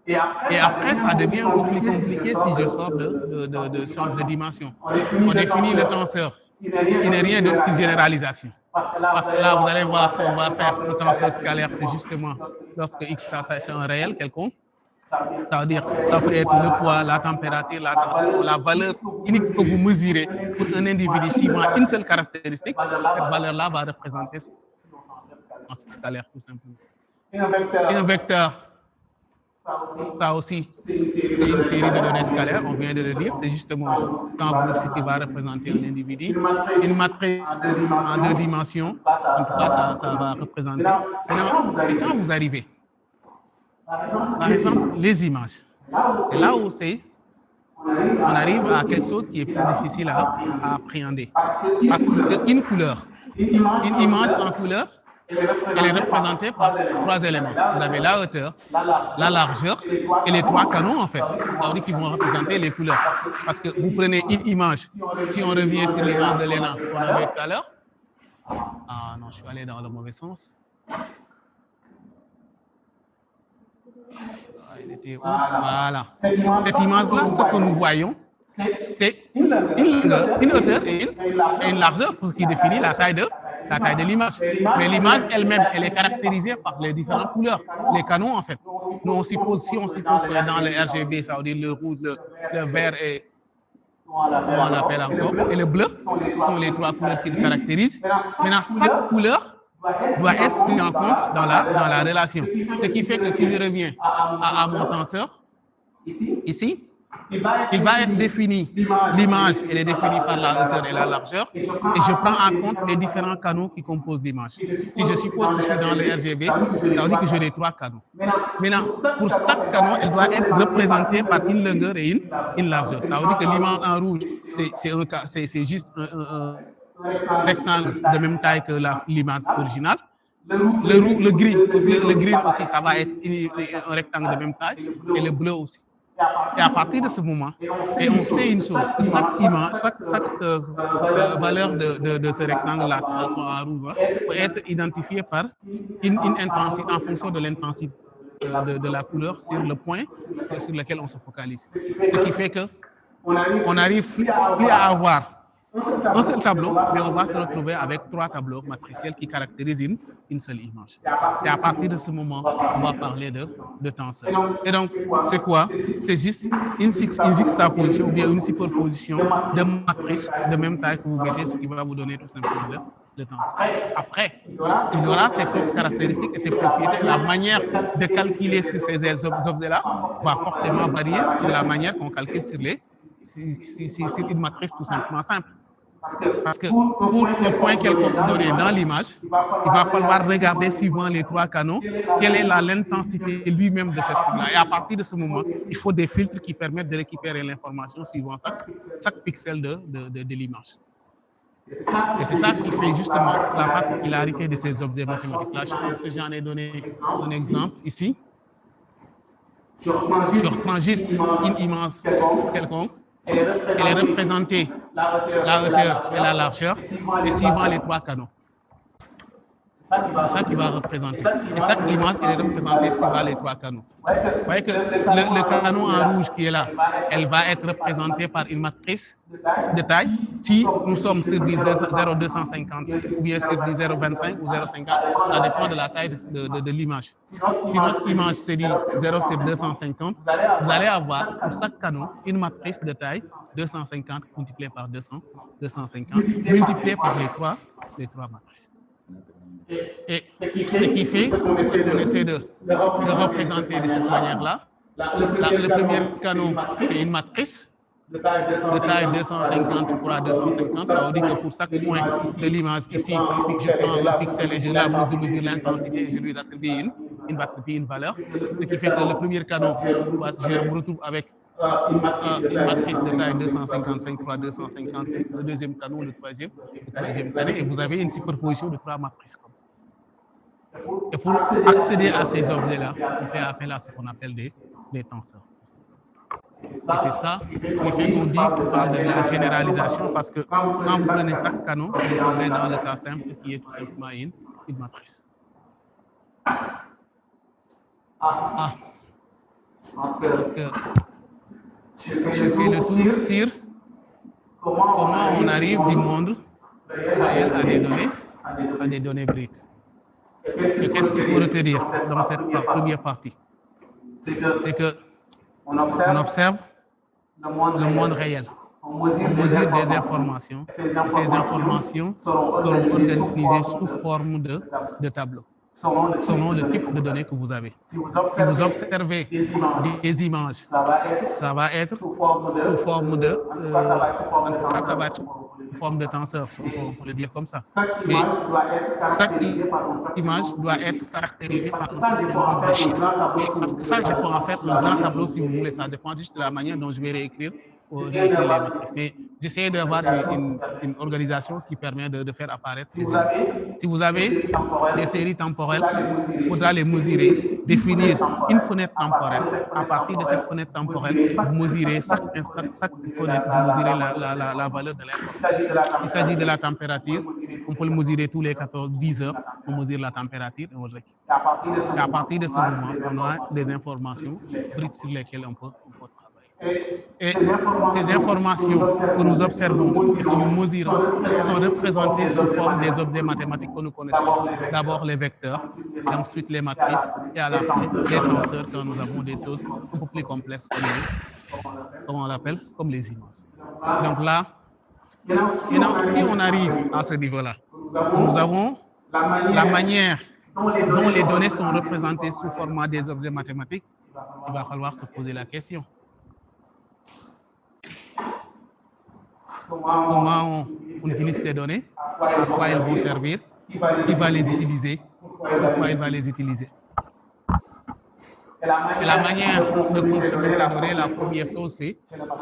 Et après, ça devient un peu plus compliqué si je sors de sciences de dimension. On définit le tenseur, qui n'est rien d'autre qu'une généralisation. Parce que là, vous allez voir qu'on va faire un tenseur scalaire, c'est justement lorsque x, c'est un réel quelconque. Ça veut dire ça peut être le poids, la température, la tension, la valeur unique que vous mesurez pour un individu suivant une seule caractéristique. Cette valeur-là va représenter un scalaire, tout simplement. Et un vecteur, ça aussi, c'est une série de données scalaires, on vient de le dire. C'est justement ce qui va représenter un individu. Une matrice en 2 dimensions, en tout cas, ça va représenter. Maintenant, c'est quand vous arrivez, par exemple, les images. C'est là où on arrive à quelque chose qui est plus difficile à appréhender. Parce qu'une couleur, une image en couleur, elle est représentée par 3 éléments. Vous avez la hauteur, la largeur et les 3 canaux, en fait. Ça veut dire qu'ils vont représenter les couleurs. Parce que vous prenez une image, si on revient sur l'image de Léna qu'on avait tout à l'heure. Ah non, je suis allé dans le mauvais sens. Voilà. Cette image-là, ce que nous voyons, c'est une hauteur et une largeur pour ce qui définit la taille la taille de l'image. Mais l'image elle-même, elle est caractérisée par les différentes couleurs, les canaux en fait. Nous, si on suppose qu'on est dans le RGB, ça veut dire le rouge, le vert et comment on l'appelle encore, et le bleu sont les trois couleurs qui le caractérisent. Maintenant, cette couleur doit être prise en compte dans la relation. Ce qui fait que si je reviens à mon tenseur, ici, il va être défini, l'image elle est définie par la hauteur et la largeur, et je prends en compte les différents canaux qui composent l'image. Si je suppose que je suis dans le RGB, ça veut dire que j'ai les trois canaux. Maintenant, pour chaque canal, elle doit être représentée par une longueur et une largeur. Ça veut dire que l'image en rouge, c'est juste un rectangle de même taille que l'image originale. Le gris aussi, ça va être un rectangle de même taille, et le bleu aussi. Et à partir de ce moment, et on sait une chose, que chaque image, chaque valeur de ce rectangle-là, que ce soit en rouge, peut être identifiée par une intensité en fonction de l'intensité de la couleur sur le point sur lequel on se focalise. Ce qui fait qu'on n'arrive plus à avoir un seul tableau, mais on va se retrouver avec trois tableaux matriciels qui caractérisent une seule image. Et à partir de ce moment, on va parler de tenseur. Et donc, c'est quoi? C'est juste une juxtaposition ou bien une superposition de matrices de même taille que vous mettez, ce qui va vous donner tout simplement le tenseur. Après, il y aura ses propres caractéristiques et ses propriétés. La manière de calculer sur ces objets-là va forcément varier de la manière qu'on calcule sur une matrice tout simplement simple. Parce que pour un point quelconque donné dans l'image, il va falloir regarder suivant les trois canaux quelle est l'intensité lui-même de cette truc-là. Et à partir de ce moment, il faut des filtres qui permettent de récupérer l'information suivant chaque pixel de l'image. Et c'est ça qui fait justement la particularité de ces objets mathématiques-là. Je pense que j'en ai donné un exemple ici. Je reprends juste une image quelconque. Elle est représentée la hauteur et la largeur, et suivant les trois canaux. C'est ça qui va représenter. Et chaque image est représentée suivant les trois canaux. Vous voyez que le canal en rouge qui est là, elle va être représentée par une matrice de taille. Si nous sommes sur du 0,250 ou bien sur du 0,25 ou 0,50, ça dépend de la taille de l'image. Si notre image c'est du 0,250, vous allez avoir pour chaque canal une matrice de taille 250 multiplié par 250 multiplié par les trois matrices. Et ce qui fait qu'on essaie de représenter de cette manière-là. Le premier canal, c'est une matrice de taille 250 pour 250. Ça veut dire que pour chaque point de l'image, ici, je prends un pixel et je mesure l'intensité et je lui attribue une valeur. Ce qui fait que le premier canal, je me retrouve avec une matrice de taille 255 pour 255. Le deuxième canal, le troisième canal, et vous avez une superposition de trois matrices comme ça. Et pour accéder à ces objets-là, on fait appel à ce qu'on appelle des tenseurs. Et c'est ça qui fait qu'on dit qu'on parle de la généralisation, parce que quand vous prenez chaque canal, vous tombez dans le cas simple qui est tout simplement une matrice. Parce que je fais le tour sur comment on arrive du monde réel à des données brutes. Et qu'est-ce qu'il faut retenir dans cette première partie? C'est qu'on observe le monde réel. On mesure des informations. Et ces informations seront organisées sous forme de tableaux, selon le type de données que vous avez. Si vous observez des images, ça va être sous forme de forme de tenseur, on peut le dire comme ça. Mais chaque image doit être caractérisée par un certain nombre de chiffres. Et parce que ça, je peux en faire un grand tableau si vous voulez. Ça dépend juste de la manière dont je vais réécrire les matrices. Mais j'essaie d'avoir une organisation qui permet de faire apparaître ces images. Si vous avez des séries temporelles, il faudra les mesurer, définir une fenêtre temporelle. À partir de cette fenêtre temporelle, vous mesurez chaque fenêtre, vous mesurez la valeur de l'information. S'il s'agit de la température, on peut le mesurer tous les 10 heures, on mesure la température et on le récupère. Et à partir de ce moment, on a des informations brutes sur lesquelles on peut travailler. Et ces informations que nous observons et que nous mesurons sont représentées sous forme des objets mathématiques que nous connaissons. D'abord les vecteurs, et ensuite les matrices, et à la fin les tenseurs quand nous avons des choses un peu plus complexes comme comment on l'appelle, comme les images. Donc là, maintenant, si on arrive à ce niveau-là, nous avons la manière dont les données sont représentées sous format des objets mathématiques. Il va falloir se poser la question. Comment on utilise ces données, à quoi elles vont servir, qui va les utiliser, pourquoi il va les utiliser. Et la manière de consommer ces données, la première chose, c'est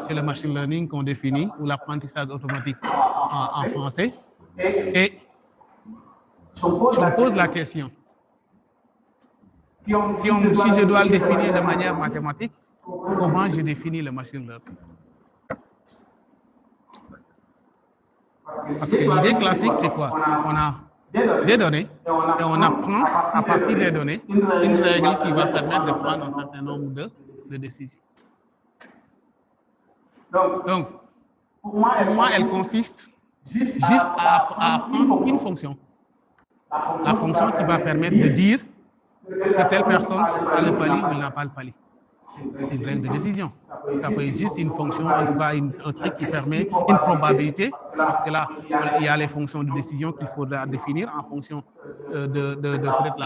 le machine learning qu'on définit, ou l'apprentissage automatique en français. Et si on pose la question, si je dois le définir de manière mathématique, comment je définis le machine learning? Parce que l'idée classique, c'est quoi? On a des données et on apprend à partir des données une règle qui va permettre de prendre un certain nombre de décisions. Donc, pour moi, elle consiste juste à apprendre une fonction. La fonction qui va permettre de dire que telle personne a le pali ou elle n'a pas le pali. C'est une règle de décision. Ça peut être juste une fonction, en tout cas un truc qui permet une probabilité, parce que là, il y a les fonctions de décision qu'il faudra définir en fonction de peut-être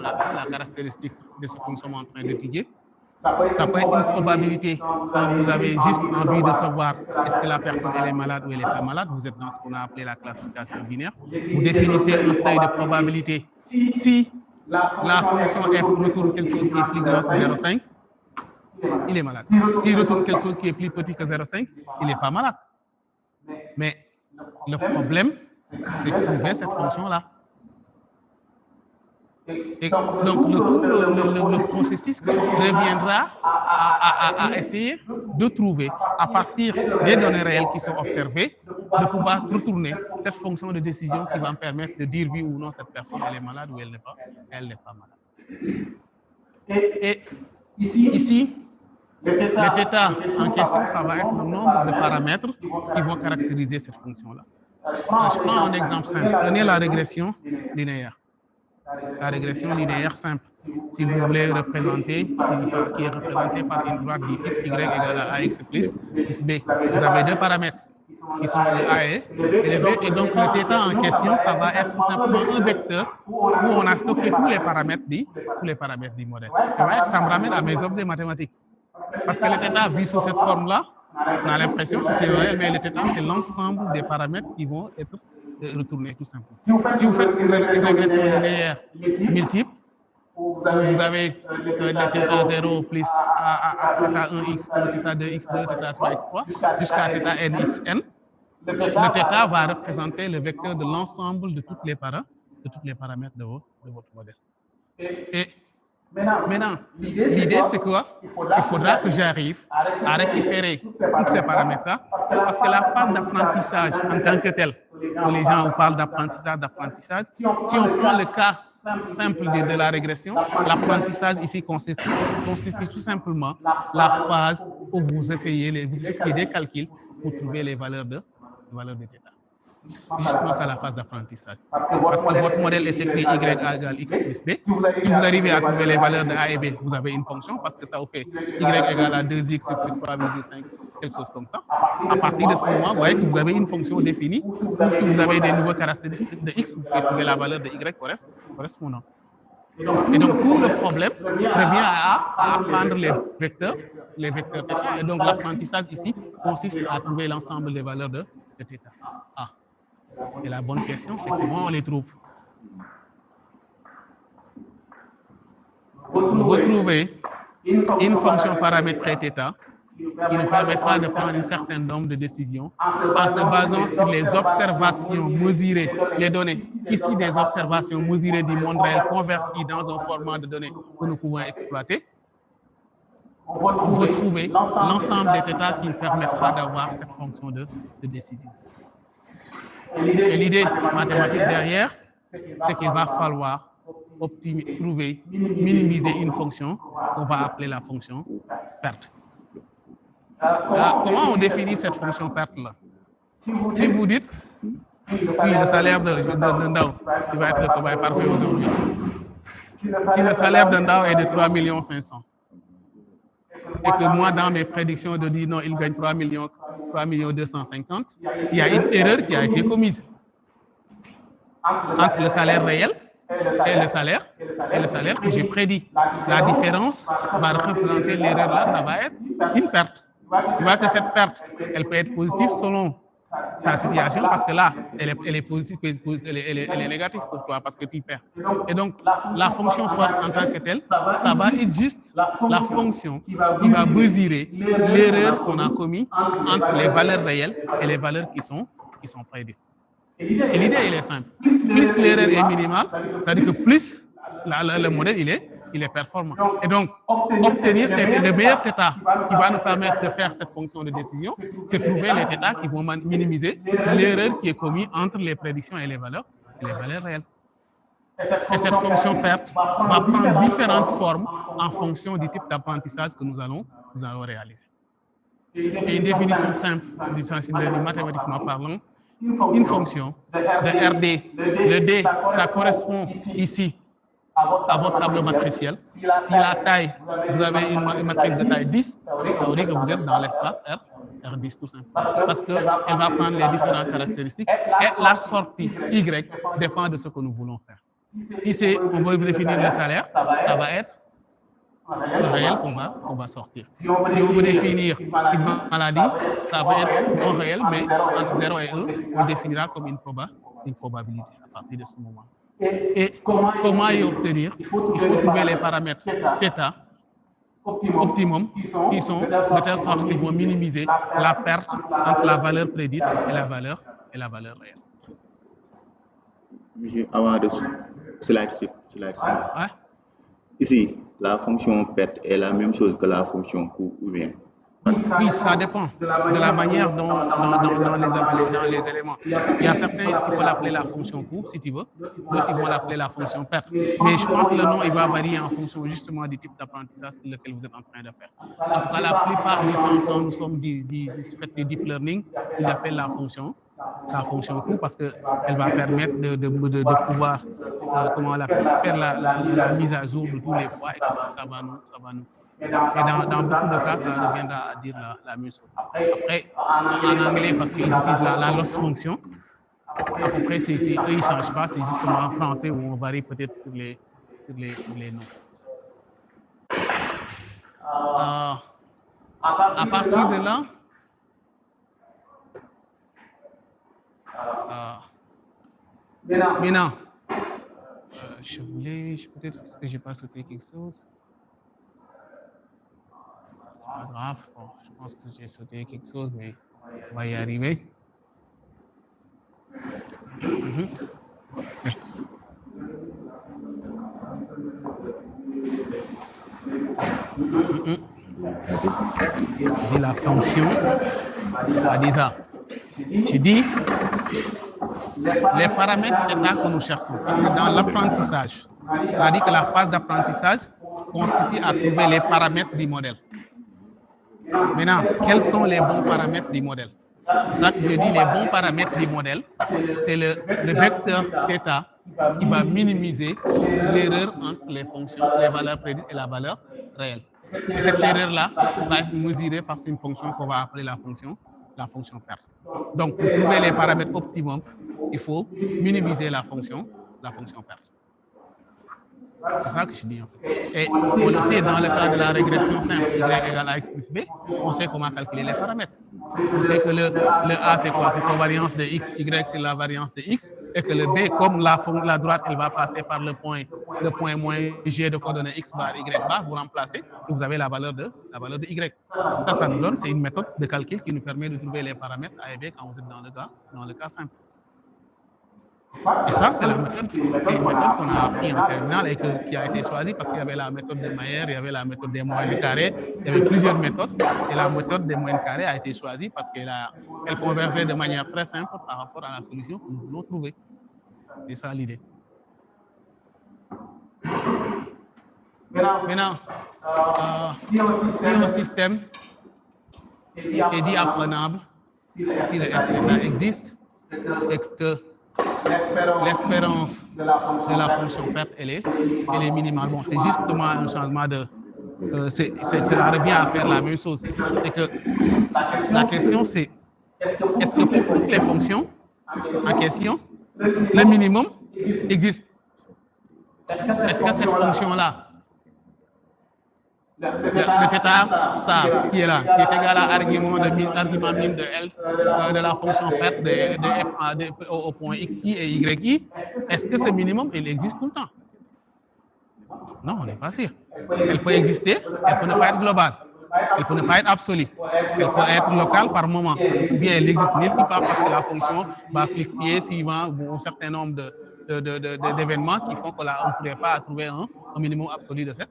la caractéristique de ce que nous sommes en train d'étudier. Ça peut être une probabilité quand vous avez juste envie de savoir est-ce que la personne elle est malade ou elle n'est pas malade. Vous êtes dans ce qu'on a appelé la classification binaire. Vous définissez un seuil de probabilité. Si la fonction f retourne quelque chose qui est plus grand que 0,5, il est malade. S'il retourne quelque chose qui est plus petit que 0,5, il n'est pas malade. Mais le problème, c'est de trouver cette fonction-là. Et donc, le processus reviendra à essayer de trouver, à partir des données réelles qui sont observées, de pouvoir retourner cette fonction de décision qui va me permettre de dire oui ou non cette personne elle est malade ou elle n'est pas malade. Et ici, le θ en question, ça va être le nombre de paramètres qui vont caractériser cette fonction-là. Je prends un exemple simple. Prenez la régression linéaire. La régression linéaire simple. Si vous voulez représenter, qui est représentée par une droite du type y égale à ax plus b, vous avez deux paramètres qui sont le a et le b, et donc le θ en question, ça va être tout simplement un vecteur où on a stocké tous les paramètres du modèle. Ça me ramène à mes objets mathématiques. Parce que le θ vu sous cette forme-là, on a l'impression que c'est vrai, mais le θ, c'est l'ensemble des paramètres qui vont être retournés tout simplement. Si vous faites une régression linéaire multiple, vous avez le θ0 plus θ1x, θ2x2, θ3x3, jusqu'à θnxn. Le θ va représenter le vecteur de l'ensemble de tous les paramètres de votre modèle. Et maintenant, l'idée c'est quoi? Il faudra que j'arrive à récupérer tous ces paramètres-là, parce que la phase d'apprentissage en tant que telle, où les gens parlent d'apprentissage, si on prend le cas simple de la régression, l'apprentissage ici consiste tout simplement la phase où vous effectuez des calculs pour trouver les valeurs de θ. Justement, c'est la phase d'apprentissage. Parce que votre modèle est écrit y égale x plus b. Si vous arrivez à trouver les valeurs de a et b, vous avez une fonction parce que ça vous fait y égale à 2x plus 3,5, quelque chose comme ça. À partir de ce moment, vous voyez que vous avez une fonction définie. Ou si vous avez des nouvelles caractéristiques de x, vous pouvez trouver la valeur de y correspondant. Et donc, tout le problème revient à apprendre les vecteurs θ. Et donc, l'apprentissage ici consiste à trouver l'ensemble des valeurs de θ. Et la bonne question, c'est comment on les trouve. Vous retrouvez une fonction paramétrée θ qui nous permettra de prendre un certain nombre de décisions en se basant sur les observations mesurées, les données issues des observations mesurées du monde réel converties dans un format de données que nous pouvons exploiter. On va trouver l'ensemble des θ qui nous permettra d'avoir cette fonction de décision. Et l'idée mathématique derrière, c'est qu'il va falloir minimiser une fonction qu'on va appeler la fonction perte. Comment on définit cette fonction perte-là? Si vous dites, oui, le salaire de Ndao, qui va être le cobaye parfait aujourd'hui. Si le salaire de Ndao est de 3 500 000 et que moi, dans mes prédictions, je dis non, il gagne 3 250 000, il y a une erreur qui a été commise entre le salaire réel et le salaire que j'ai prédit. La différence va représenter l'erreur là, ça va être une perte. Tu vois que cette perte, elle peut être positive selon sa situation parce que là, elle est positive, elle est négative pour toi parce que tu perds. Et donc, la fonction forte en tant que telle, ça va être juste la fonction qui va mesurer l'erreur qu'on a commise entre les valeurs réelles et les valeurs qui sont prédites. Et l'idée, elle est simple. Plus l'erreur est minimale, c'est-à-dire que plus le modèle, il est performant. Et donc, obtenir le meilleur θ qui va nous permettre de faire cette fonction de décision, c'est trouver les θ qui vont minimiser l'erreur qui est commise entre les prédictions et les valeurs réelles. Et cette fonction perte va prendre différentes formes en fonction du type d'apprentissage que nous allons réaliser. Et une définition simple du sens mathématiquement parlant, une fonction de RD. Le D, ça correspond ici à votre tableau matriciel. Si la taille, vous avez une matrice de taille 10, ça veut dire que vous êtes dans l'espace R10 tout simplement. Parce qu'elle va prendre les différentes caractéristiques et la sortie Y dépend de ce que nous voulons faire. Si on veut définir le salaire, ça va être le réel qu'on va sortir. Si on veut définir une maladie, ça va être non réel, mais entre 0 et 1, on définira comme une probabilité à partir de ce moment. Et comment y obtenir? Il faut trouver les paramètres θ optimum qui sont de telle sorte qu'ils vont minimiser la perte entre la valeur prédite et la valeur réelle. Avant de slide. Ouais. Ici, la fonction perte est la même chose que la fonction coût ou bien? Oui, ça dépend de la manière dont les éléments. Il y a certains qui vont l'appeler la fonction coût, si tu veux, d'autres qui vont l'appeler la fonction perte. Mais je pense que le nom il va varier en fonction justement du type d'apprentissage lequel vous êtes en train de faire. En tout cas, la plupart du temps, quand nous sommes du deep learning, ils l'appellent la fonction coût parce qu'elle va permettre de pouvoir faire la mise à jour de tous les poids et que ça va nous. Et dans beaucoup de cas, ça reviendra à dire la même chose. Après, en anglais, parce qu'ils utilisent la loss function, à peu près, eux, ils ne changent pas, c'est justement en français où on varie peut-être sur les noms. À partir de là, maintenant, peut-être, est-ce que j'ai pas sauté quelque chose? Pas grave, bon, je pense que j'ai sauté quelque chose, mais on va y arriver. J'ai dit la fonction, Adisa. J'ai dit les paramètres d'état que nous cherchons. Parce que dans l'apprentissage, on a dit que la phase d'apprentissage consiste à trouver les paramètres du modèle. Maintenant, quels sont les bons paramètres du modèle? C'est ça que je dis, les bons paramètres du modèle, c'est le vecteur θ qui va minimiser l'erreur entre les fonctions, les valeurs prédites et la valeur réelle. Et cette erreur-là va être mesurée par une fonction qu'on va appeler la fonction perte. Donc, pour trouver les paramètres optimums, il faut minimiser la fonction perte. C'est ça que je dis en fait. Et on le sait dans le cas de la régression simple, y égale à x plus b, on sait comment calculer les paramètres. On sait que le a c'est quoi? C'est la variance de x, y c'est la variance de x, et que le b, comme la droite, elle va passer par le point moins g de coordonnées x bar, y bar, vous remplacez, et vous avez la valeur de y. Ça nous donne, c'est une méthode de calcul qui nous permet de trouver les paramètres a et b quand vous êtes dans le cas simple. Et ça, c'est la méthode qu'on a appris en terminale et qui a été choisie parce qu'il y avait la méthode de Mayer, il y avait la méthode des moyennes carrées, il y avait plusieurs méthodes. Et la méthode des moyennes carrées a été choisie parce qu'elle convergeait de manière très simple par rapport à la solution que nous voulons trouver. C'est ça l'idée. Maintenant, il y a un système est dit apprenable si le f existe et que l'espérance de la fonction perte, elle est minimale. Bon, c'est justement un changement de... cela revient à faire la même chose. C'est que la question, c'est est-ce que pour toutes les fonctions en question, le minimum existe? Est-ce que cette fonction-là, le θ star qui est là, qui est égal à l'argument min de L de la fonction perte de f au point x, i et y, est-ce que ce minimum, il existe tout le temps? Non, on n'est pas sûr. Elle peut exister, elle peut ne pas être globale, elle peut ne pas être absolue, elle peut être locale par moment, ou bien elle n'existe nulle part parce que la fonction va fluctuer suivant un certain nombre d'événements qui font qu'on ne pourrait pas trouver un minimum absolu de cette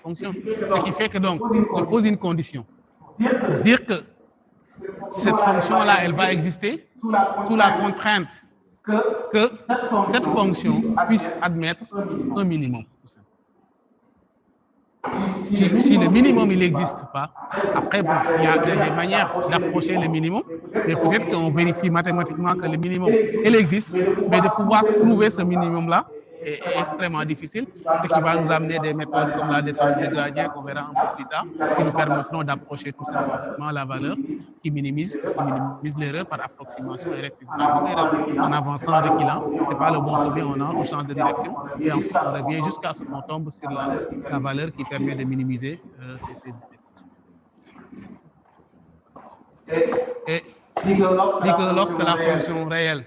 fonction. Ce qui fait que donc, je pose une condition pour dire que cette fonction-là, elle va exister sous la contrainte que cette fonction puisse admettre un minimum. Si le minimum, il n'existe pas, après, bon, il y a des manières d'approcher le minimum, mais peut-être qu'on vérifie mathématiquement que le minimum, il existe, mais de pouvoir trouver ce minimum-là est extrêmement difficile, ce qui va nous amener des méthodes comme la descente de gradient, qu'on verra un peu plus tard, qui nous permettront d'approcher tout simplement la valeur qui minimise l'erreur par approximation et rectification erreur. En avançant, en reculant, ce n'est pas le bon chemin, on change de direction, et ensuite on revient jusqu'à ce qu'on tombe sur la valeur qui permet de minimiser ces fonctions. Et dit que lorsque la fonction réelle,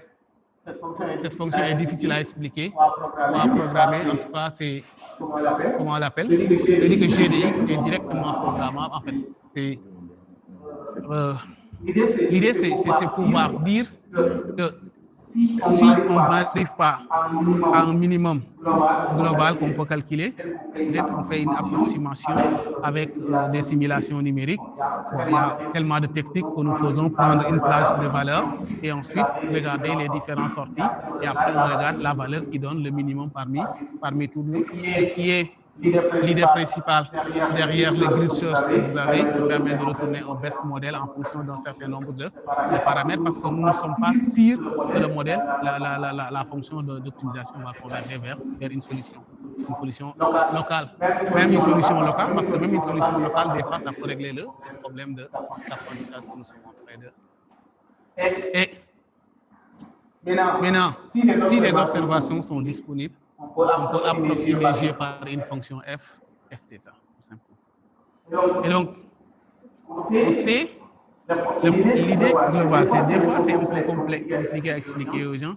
cette fonction est difficile à expliquer ou à programmer, en tout cas, c'est comment on l'appelle. C'est-à-dire que g de x est directement programmable. En fait, l'idée, c'est pouvoir dire que si on n'arrive pas à un minimum global qu'on peut calculer, peut-être on fait une approximation avec des simulations numériques. Bon, il y a tellement de techniques que nous faisons, prendre une plage de valeurs et ensuite regarder les différentes sorties. Et après, on regarde la valeur qui donne le minimum parmi tous nous, ce qui est l'idée principale derrière le grid search que vous avez, qui permet de retourner un best modèle en fonction d'un certain nombre de paramètres, parce que nous ne sommes pas sûrs que le modèle, la fonction d'optimisation va converger vers une solution locale. Même une solution locale, parce que même une solution locale, des fois, ça peut régler le problème d'apprentissage que nous sommes en train de... Et maintenant, si les observations sont disponibles, on peut approximer G par une fonction f θ, tout simplement. Et donc, on sait, l'idée globale, c'est des fois c'est un peu compliqué à expliquer aux gens.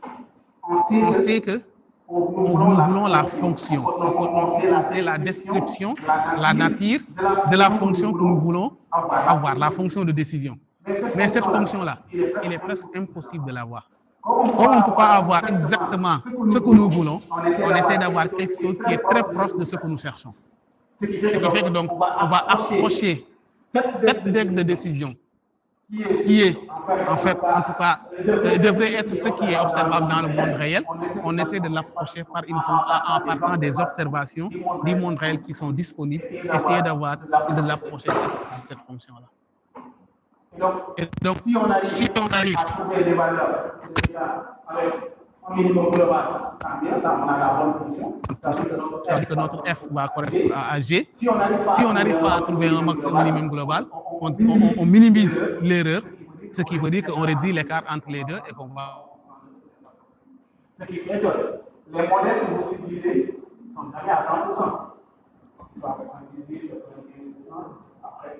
On sait que nous voulons la fonction, on sait la description, la nature de la fonction que nous voulons avoir, la fonction de décision. Mais cette fonction-là, il est presque impossible de l'avoir. Comme on ne peut pas avoir exactement ce que nous voulons, on essaie d'avoir quelque chose qui est très proche de ce que nous cherchons. Ce qui fait que donc, on va approcher cette règle de décision qui est, en fait, en tout cas, devrait être ce qui est observable dans le monde réel. On essaie de l'approcher en partant des observations du monde réel qui sont disponibles, essayer de l'approcher cette fonction-là. Et donc, si on arrive à trouver des valeurs avec un minimum global, on a la bonne fonction. C'est-à-dire que notre f va correspondre à g. Si on n'arrive pas à trouver un minimum global, on minimise l'erreur, ce qui veut dire qu'on réduit l'écart entre les deux et qu'on va... Ce qui fait que les modèles que vous utilisez sont jamais à 100%. Ils sont à 98, 98%. Après,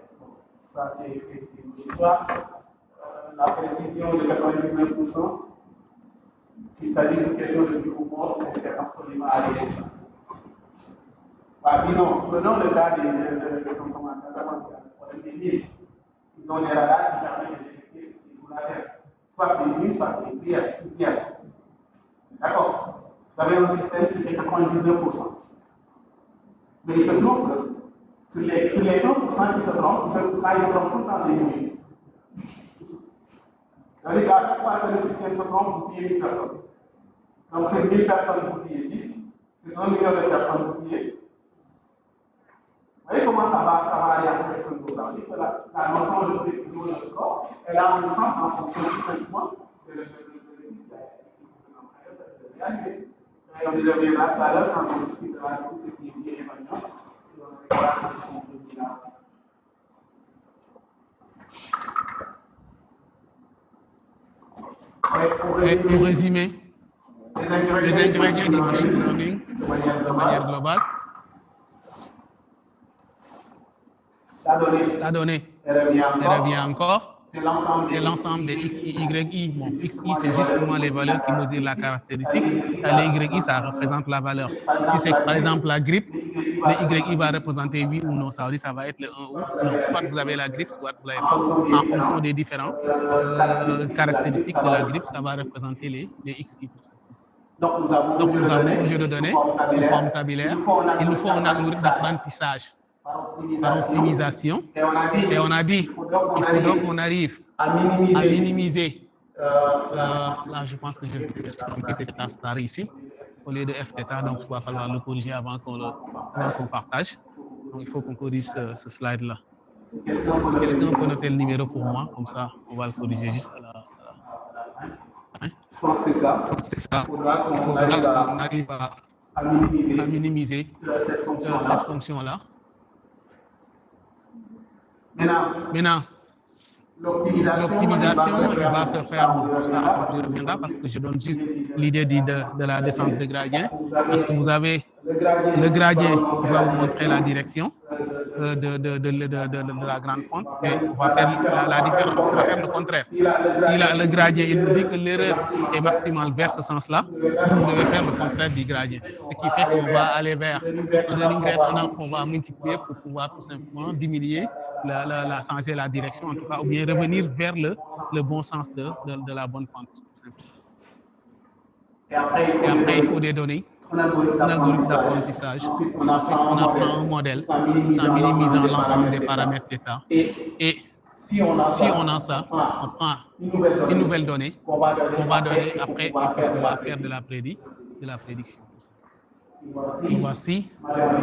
ça c'est une histoire. La précision de 99%, s'il s'agit d'une question de découpement, c'est absolument arrêté. Bah, disons, prenons le cas des consommateurs, ils ont des radars qui permettent de détecter ce qui est sous la terre. Soit c'est nu, soit c'est pierre. D'accord? Vous avez un système qui fait 99%. Mais il se trouve que sur les 1% qui se trompent, ils se trompent tout le temps, c'est nu. C'est-à-dire qu'à chaque fois que le système se trompe, vous tuez 1000 personnes. Donc c'est 1000 personnes, vous tuez 10. C'est 1 million de personnes, vous tuez voyez comment ça va aller à peu près sans ça. La notion de précision de score, elle a un sens en fonction tout simplement de l'équipe de réalité. Et on y reviendra tout à l'heure quand on discutera de tout ce qui est évaluation. Et on verra ce qu'on peut dire là. Pour résumer, les ingrédients du machine learning de manière globale. La donnée, elle revient encore. C'est l'ensemble des x, y, y. Bon, x, y, c'est justement les valeurs qui mesurent la caractéristique. Et les y, ça représente la valeur. Si c'est par exemple la grippe, le y va représenter oui ou non. Ça veut dire ça va être le 1 ou non. Soit vous avez la grippe, soit vous l'avez pas. En fonction des différentes caractéristiques de la grippe, ça va représenter les x, y. Donc nous avons un jeu de données sous forme tabulaire. Il nous faut un algorithme d'apprentissage par optimisation. Et on a dit qu'il faudra qu'on arrive à minimiser. Là, je pense que je vais tromper cet star ici. Au lieu de f θ, donc il va falloir le corriger avant qu'on partage. Donc il faut qu'on corrige ce slide-là. Quelqu'un peut noter le numéro pour moi, comme ça on va le corriger juste à la fin. Je pense que c'est ça. Il faudra qu'on arrive à minimiser cette fonction-là. Maintenant, l'optimisation, il va se faire, ça on reviendra parce que je donne juste l'idée de la descente de gradient, parce que vous avez le gradient qui va vous montrer la direction de la grande pente, et on va faire la différence, on va faire le contraire. Si le gradient il nous dit que l'erreur est maximale vers ce sens-là, vous devez faire le contraire du gradient, ce qui fait qu'on va aller vers on va multiplier pour pouvoir tout simplement diminuer, changer la direction en tout cas, ou bien revenir vers le bon sens de la bonne pente. Et après, il faut des données, un algorithme d'apprentissage. Ensuite, on apprend un modèle en minimisant l'ensemble des paramètres d'état. Et si on a ça, on prend une nouvelle donnée qu'on va donner après et qu'on va faire de la prédiction. Et voici,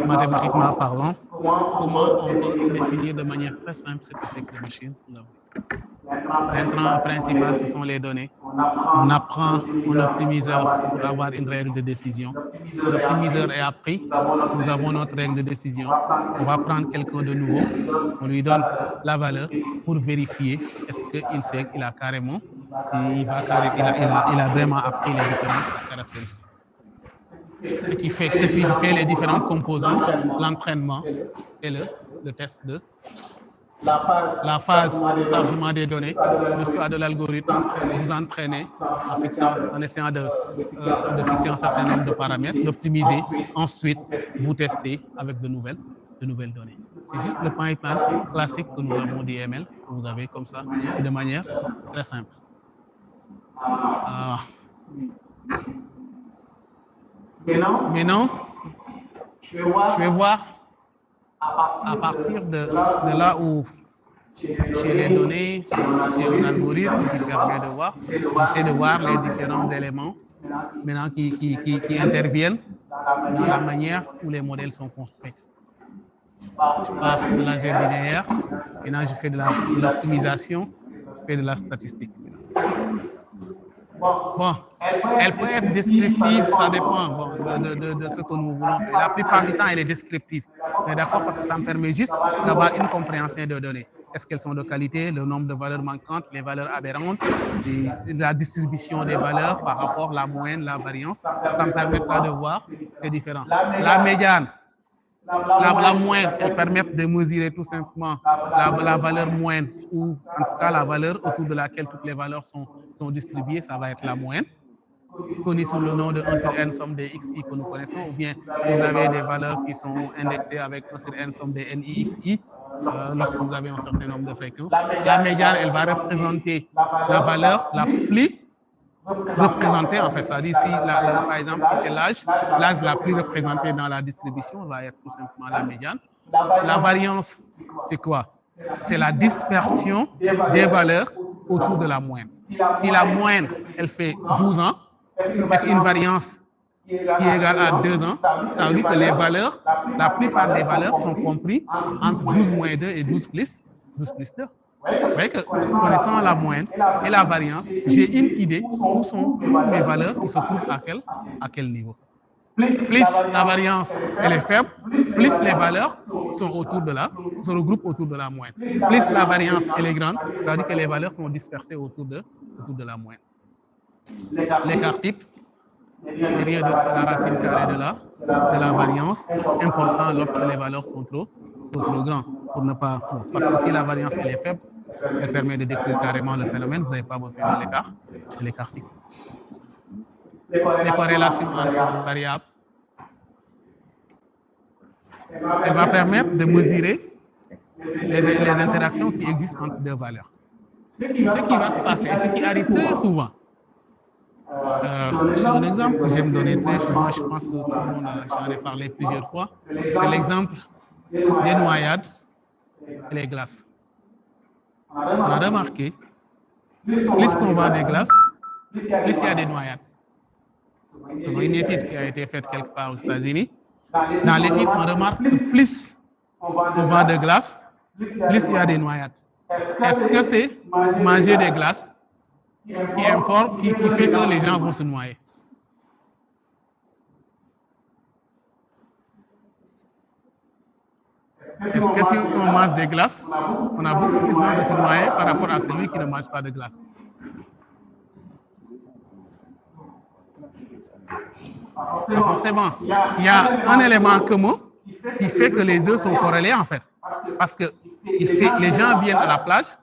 mathématiquement parlant, comment on peut définir de manière très simple ce que c'est que le machine learning. L'intrant principal, ce sont les données. On apprend un optimiseur pour avoir une règle de décision. L'optimiseur est appris. Nous avons notre règle de décision. On va prendre quelqu'un de nouveau. On lui donne la valeur pour vérifier est-ce qu'il sait qu'il a carrément, il a vraiment appris les différentes caractéristiques. Ce qui fait les différentes composantes, l'entraînement et le test de la phase de chargement des données, le choix de l'algorithme, vous entraînez en essayant de fixer un certain nombre de paramètres, d'optimiser, ensuite vous testez avec de nouvelles données. C'est juste le pipeline classique que nous avons d'IML, que vous avez comme ça, et de manière très simple. Maintenant, je vais voir à partir de là où chez les données, il y a un algorithme qui permet de voir, j'essaie de voir les différents éléments maintenant qui interviennent dans la manière où les modèles sont construits. Je pars de l'algèbre linéaire, maintenant je fais de l'optimisation, je fais de la statistique. Bon, elle peut être descriptive, ça dépend de ce que nous voulons faire. La plupart du temps, elle est descriptive. On est d'accord parce que ça me permet juste d'avoir une compréhension de données. Est-ce qu'elles sont de qualité, le nombre de valeurs manquantes, les valeurs aberrantes, la distribution des valeurs par rapport à la moyenne, la variance. Ça me permettra de voir ces différents. La médiane, la moyenne, elle permet de mesurer tout simplement la valeur moyenne, ou en tout cas la valeur autour de laquelle toutes les valeurs sont distribuées, ça va être la moyenne, connue sous le nom de 1 sur n somme des xi que nous connaissons, ou bien si vous avez des valeurs qui sont indexées avec 1 sur n somme des ni xi, lorsque vous avez un certain nombre de fréquences. La médiane, elle va représenter la valeur la plus représentée, en fait. C'est-à-dire, par exemple, si c'est l'âge la plus représentée dans la distribution va être tout simplement la médiane. La variance, c'est quoi? C'est la dispersion des valeurs autour de la moyenne. Si la moyenne, elle fait 12 ans, avec une variance qui est égal à 2 ans, ça veut dire que les valeurs, la plupart des valeurs sont comprises entre 12 moins 2 et 12 plus 2. Vous voyez que connaissant la moyenne et la variance, j'ai une idée où mes valeurs qui se trouvent à quel niveau. Plus la variance elle est faible, plus les valeurs se regroupent autour de la moyenne. Plus la variance elle est grande, ça veut dire que les valeurs sont dispersées autour de la moyenne. L'écart type n'est rien d'autre que la racine carrée de la variance, important lorsque les valeurs sont trop grandes. Pour ne pas, parce que si la variance elle est faible, elle permet de décrire carrément le phénomène, vous n'avez pas besoin de l'écart type. Les corrélations entre variables. Elle va permettre de mesurer les interactions qui existent entre deux valeurs. Ce qui va se passer, et ce qui arrive très souvent, c'est un exemple que j'aime donner très souvent, je pense que tout le monde j'en ai parlé plusieurs fois, c'est l'exemple des noyades et les glaces. On a remarqué, plus qu'on vend des glaces, plus il y a des noyades. C'est une étude qui a été faite quelque part aux États-Unis. Dans l'étude, on remarque que plus on vend de glace, plus il y a des noyades. Est-ce que c'est manger des glaces qui fait que les gens vont se noyer? Est-ce que si on mange des glaces, on a beaucoup plus de se noyer par rapport à celui qui ne mange pas de glace? Forcément, il y a un élément commun qui fait que les deux sont corrélés en fait. Parce que les gens viennent à la plage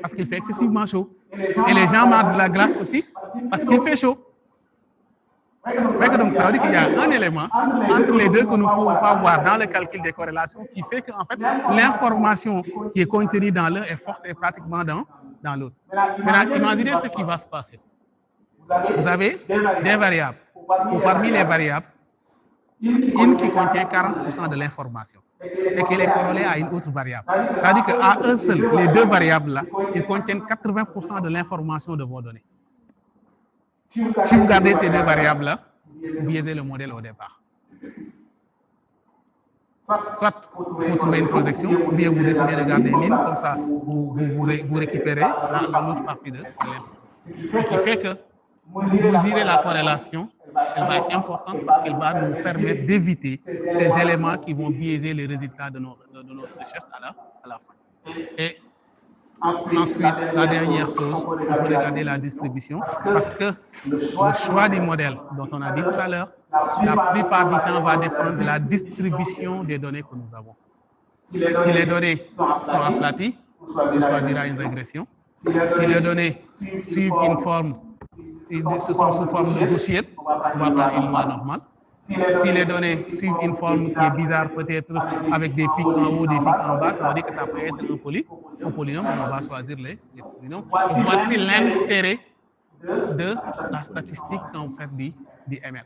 parce qu'il fait excessivement chaud. Et les gens mangent de la glace aussi parce qu'il fait chaud. Donc ça veut dire qu'il y a un élément entre les deux que nous ne pouvons pas voir dans le calcul des corrélations qui fait qu'en fait, l'information qui est contenue dans l'un est forcée pratiquement dans l'autre. Maintenant, imaginez ce qui va se passer. Vous avez des variables. Ou parmi les variables, une qui contient 40% de l'information et qui est corrélée à une autre variable. C'est-à-dire qu'à un seul, les deux variables-là, ils contiennent 80% de l'information de vos données. Si vous gardez ces deux variables-là, vous biaisez le modèle au départ. Soit il faut trouver une projection, ou bien vous décidez de garder une ligne, comme ça vous récupérez l'autre partie de l'information. Ce qui fait que mesurer la corrélation, elle va être importante parce qu'elle va nous permettre d'éviter ces éléments qui vont biaiser les résultats de notre recherche à la fin. Et ensuite, la dernière chose, on peut regarder la distribution parce que le choix du modèle dont on a dit tout à l'heure, la plupart du temps va dépendre de la distribution des données que nous avons. Si les données sont aplaties, on choisira une régression. Si les données suivent une forme, ce sont sous forme de gaussiette, on va prendre une loi normale. Si les données suivent une forme qui est bizarre, peut-être avec des pics en haut, des pics en bas, ça veut dire que ça peut être un polynôme, on va choisir les polynômes. Et voici l'intérêt de la statistique quand vous faites du ML.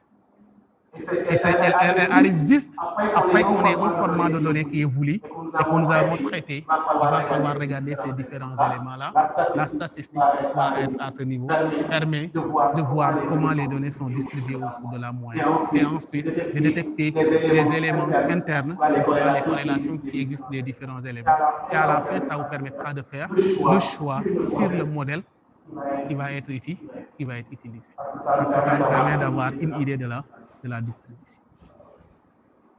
Et elle arrive juste après qu'on ait un format de données qui est voulu et que nous avons traité. Il va falloir regarder ces différents éléments-là. La statistique va être à ce niveau, permet de voir comment les données sont distribuées autour de la moyenne et ensuite de détecter les éléments internes, les corrélations qui existent des différents éléments. Et à la fin, ça vous permettra de faire le choix sur le modèle qui va être utilisé. Parce que ça nous permet d'avoir une idée de la distribution.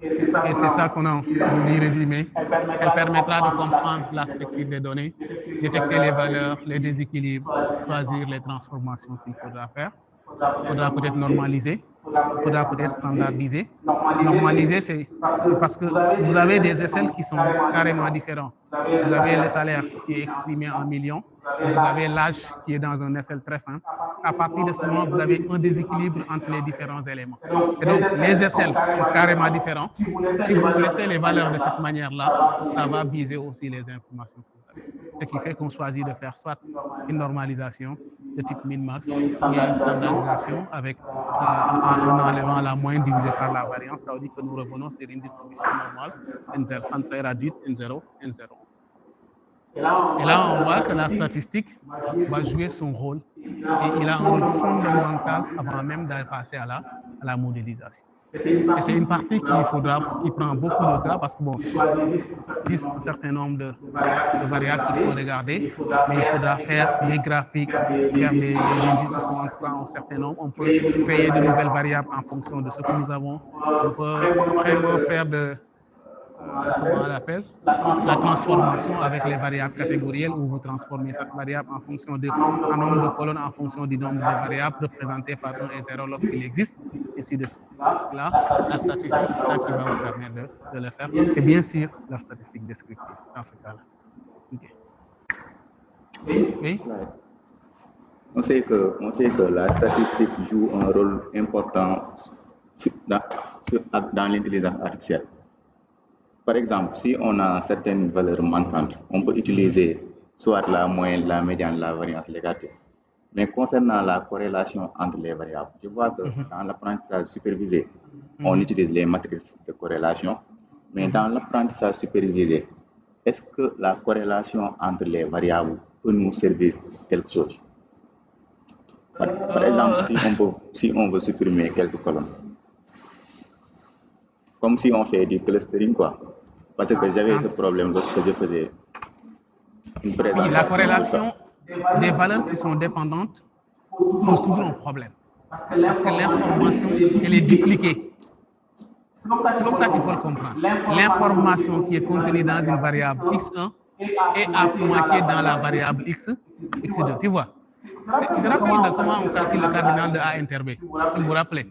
Et c'est ça qu'on a voulu résumer. Elle permettra de comprendre la structure des données, détecter les valeurs, les déséquilibres, choisir les transformations qu'il faudra faire. Il faudra peut-être normaliser, il faudra peut-être standardiser. Normaliser, c'est parce que vous avez des échelles qui sont carrément différents. Vous avez le salaire qui est exprimé en millions, et vous avez l'âge qui est dans un échelle très simple. À partir de ce moment, vous avez un déséquilibre entre les différents éléments. Et donc, les échelles sont carrément différentes. Si vous laissez les valeurs de cette manière-là, ça va biaiser aussi les informations que vous avez. Ce qui fait qu'on choisit de faire soit une normalisation de type min-max, ou une standardisation avec, en enlevant la moyenne divisée par la variance. Ça veut dire que nous revenons sur une distribution normale, N0 centrée réduite, N0, N0. Et là, on voit que la statistique va jouer son rôle. Et il a un rôle fondamental avant même d'aller passer à la modélisation. Et c'est une partie qui prend beaucoup de temps parce que bon, il existe un certain nombre de variables qu'il faut regarder, mais il faudra faire des graphiques, faire des indices, en tout cas un certain nombre. On peut créer de nouvelles variables en fonction de ce que nous avons. On peut vraiment faire comment on l'appelle, la transformation avec les variables catégorielles où vous transformez cette variable en fonction un nombre de colonnes en fonction du nombre de variables représentées par 1 et 0 lorsqu'il existe, et ainsi de suite. Là, la statistique, c'est ça qui va vous permettre de le faire. Et bien sûr, la statistique descriptive dans ce cas-là. Okay. Oui? On sait que la statistique joue un rôle important dans l'intelligence artificielle. Par exemple, si on a certaines valeurs manquantes, on peut utiliser soit la moyenne, la médiane, la variance, l'écarté. Mais concernant la corrélation entre les variables, je vois que dans l'apprentissage supervisé, on utilise les matrices de corrélation, mais dans l'apprentissage supervisé, est-ce que la corrélation entre les variables peut nous servir quelque chose? Par exemple, si on veut supprimer quelques colonnes, comme si on fait du clustering, quoi. Parce que j'avais ce problème lorsque je faisais une présentation. Oui, la corrélation des valeurs qui sont dépendantes pose toujours un problème. Parce que l'information, elle est dupliquée. C'est comme ça qu'il faut le comprendre. L'information qui est contenue dans une variable x1 est à moitié dans la variable x2. Tu vois? Tu te rappelles de comment on calcule le cardinal de A inter B, si vous vous rappelez?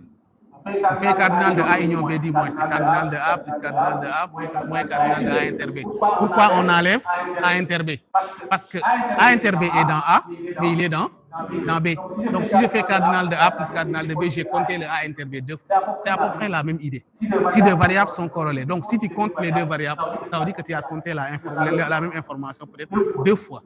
On fait cardinal de A union B dit moins, c'est cardinal de A plus cardinal de A plus moins cardinal de A inter B. Pourquoi on enlève A inter B? Parce que A inter B est dans A, mais il est dans B. Donc si je fais cardinal de A plus cardinal de B, j'ai compté le A inter B deux fois. C'est à peu près la même idée. Si deux variables sont corrélées, donc si tu comptes les deux variables, ça veut dire que tu as compté la même information peut-être deux fois.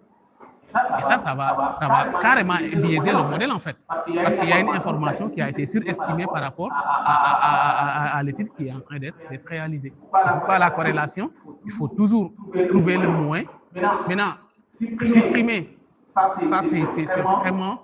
Et ça va carrément biaiser le modèle en fait. Parce qu'il y a une information qui a été surestimée par rapport à l'étude qui est en train d'être réalisée. C'est pourquoi la corrélation, il faut toujours trouver le moins. Maintenant, supprimer, ça c'est vraiment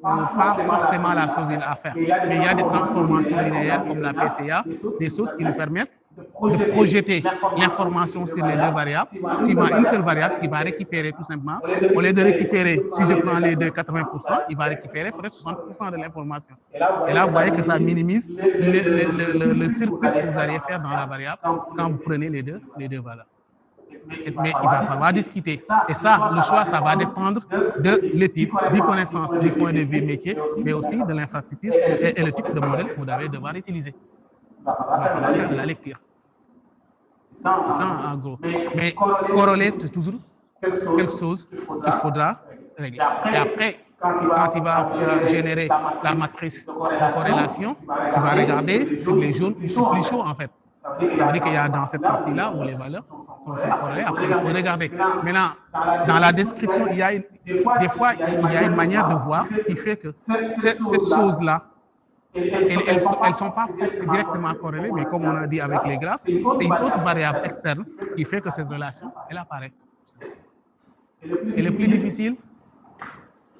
pas forcément la chose à faire. Mais il y a des transformations linéaires comme la PCA, des choses qui nous permettent de projeter l'information sur les deux variables, suivant une seule variable qui va récupérer tout simplement. Au lieu de récupérer, si je prends les deux 80%, il va récupérer peut-être 60% de l'information. Et là, vous voyez que ça minimise le surplus que vous allez faire dans la variable quand vous prenez les deux valeurs. Mais il va falloir discuter. Et ça, le choix, ça va dépendre de l'étude, des connaissances, du point de vue métier, mais aussi de l'infrastructure et le type de modèle que vous allez devoir utiliser. Il va falloir faire de la lecture. C'est ça en gros. Mais corréler, c'est toujours quelque chose qu'il faudra régler. Et après, quand il va générer la matrice de corrélation, il va regarder sur les jaunes qui sont plus chauds en fait. Ça veut dire qu'il y a dans cette partie-là où les valeurs sont corrélées. Après, il faut regarder. Maintenant, dans la description, des fois, il y a une manière de voir qui fait que cette chose-là, elles ne sont pas directement corrélées, mais comme on a dit avec les graphes, c'est une autre variable externe qui fait que cette relation, elle apparaît. Et le plus difficile,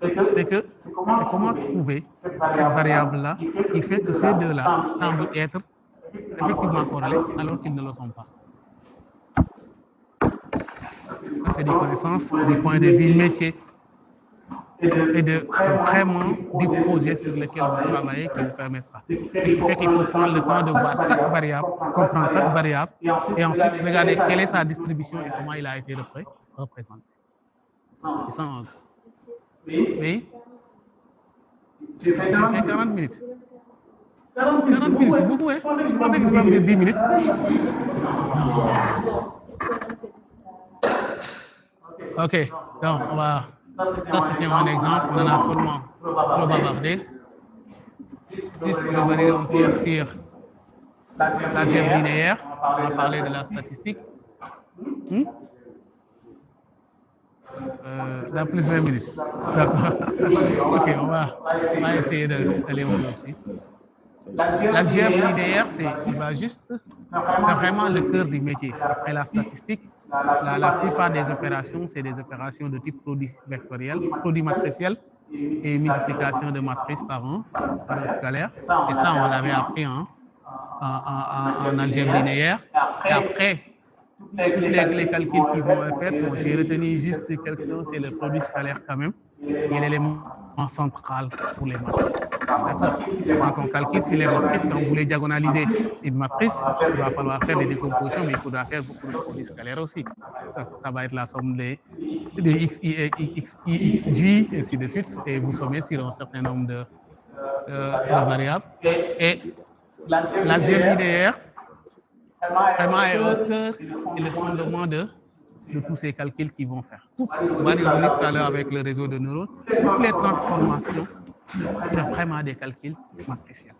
c'est comment trouver cette variable-là qui fait que ces deux-là semblent être effectivement corrélés alors qu'ils ne le sont pas. Ça, c'est des connaissances, des points de vue métier et vraiment du projet sur lequel vous travaillez qui ne permettent pas. Ce qui fait qu'il faut prendre le temps de voir chaque variable, comprendre chaque variable et ensuite regarder quelle est sa distribution et comment il a été représenté. Ça, oui? J'ai fait 40 minutes. 40 minutes, c'est beaucoup, hein? Je pensais que tu vas me dire 10 minutes. Ok, donc on va. Ça, c'était un exemple. On en a tellement trop bavardé. Juste revenir un peu sur l'algèbre linéaire. On a parlé de la statistique. Dans plus de 20 minutes. D'accord. Ok, on va essayer d'aller au bout aussi. L'algèbre linéaire, c'est vraiment le cœur du métier. Après la statistique, La plupart des opérations, c'est des opérations de type produit vectoriel, produit matriciel et multiplication de matrices par un scalaire. Et ça, on l'avait appris en algèbre linéaire. Et après, tous les calculs qui vont être faits, bon, j'ai retenu juste quelques-uns, c'est le produit scalaire quand même, et l'élément central pour les matrices. D'accord? Quand on calcule sur les matrices, quand vous voulez diagonaliser une matrice, il va falloir faire des décompositions, mais il faudra faire beaucoup de produits scalaires aussi. Ça va être la somme des x, y, x, j, ainsi de suite, et vous sommez sur un certain nombre de variables. Et l'algèbre linéaire, vraiment est au cœur et le fondement de tous ces calculs qu'ils vont faire. On va y revenir tout à l'heure avec le réseau de neurones. Toutes les transformations, c'est vraiment des calculs matriciels.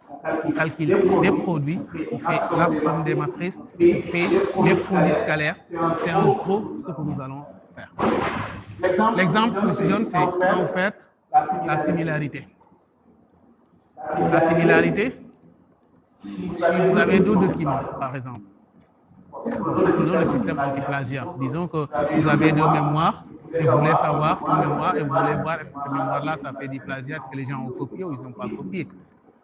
On calcule des produits, on fait la somme des matrices, on fait des produits scalaires. C'est en gros ce que nous allons faire. L'exemple que je donne, c'est quand vous faites la similarité. La similarité, si vous avez deux documents, par exemple, prenons le système anti-plagiat. Disons que vous avez deux mémoires et vous voulez savoir en mémoire et vous voulez voir est-ce que ces mémoires-là, ça fait du plagiat, est-ce que les gens ont copié ou ils n'ont pas copié.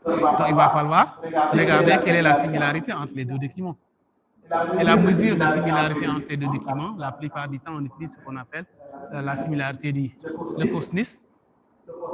Donc, il va falloir regarder quelle est la similarité entre les deux documents. Et la mesure de similarité entre les deux documents, la plupart du temps, on utilise ce qu'on appelle la similarité de cosinus.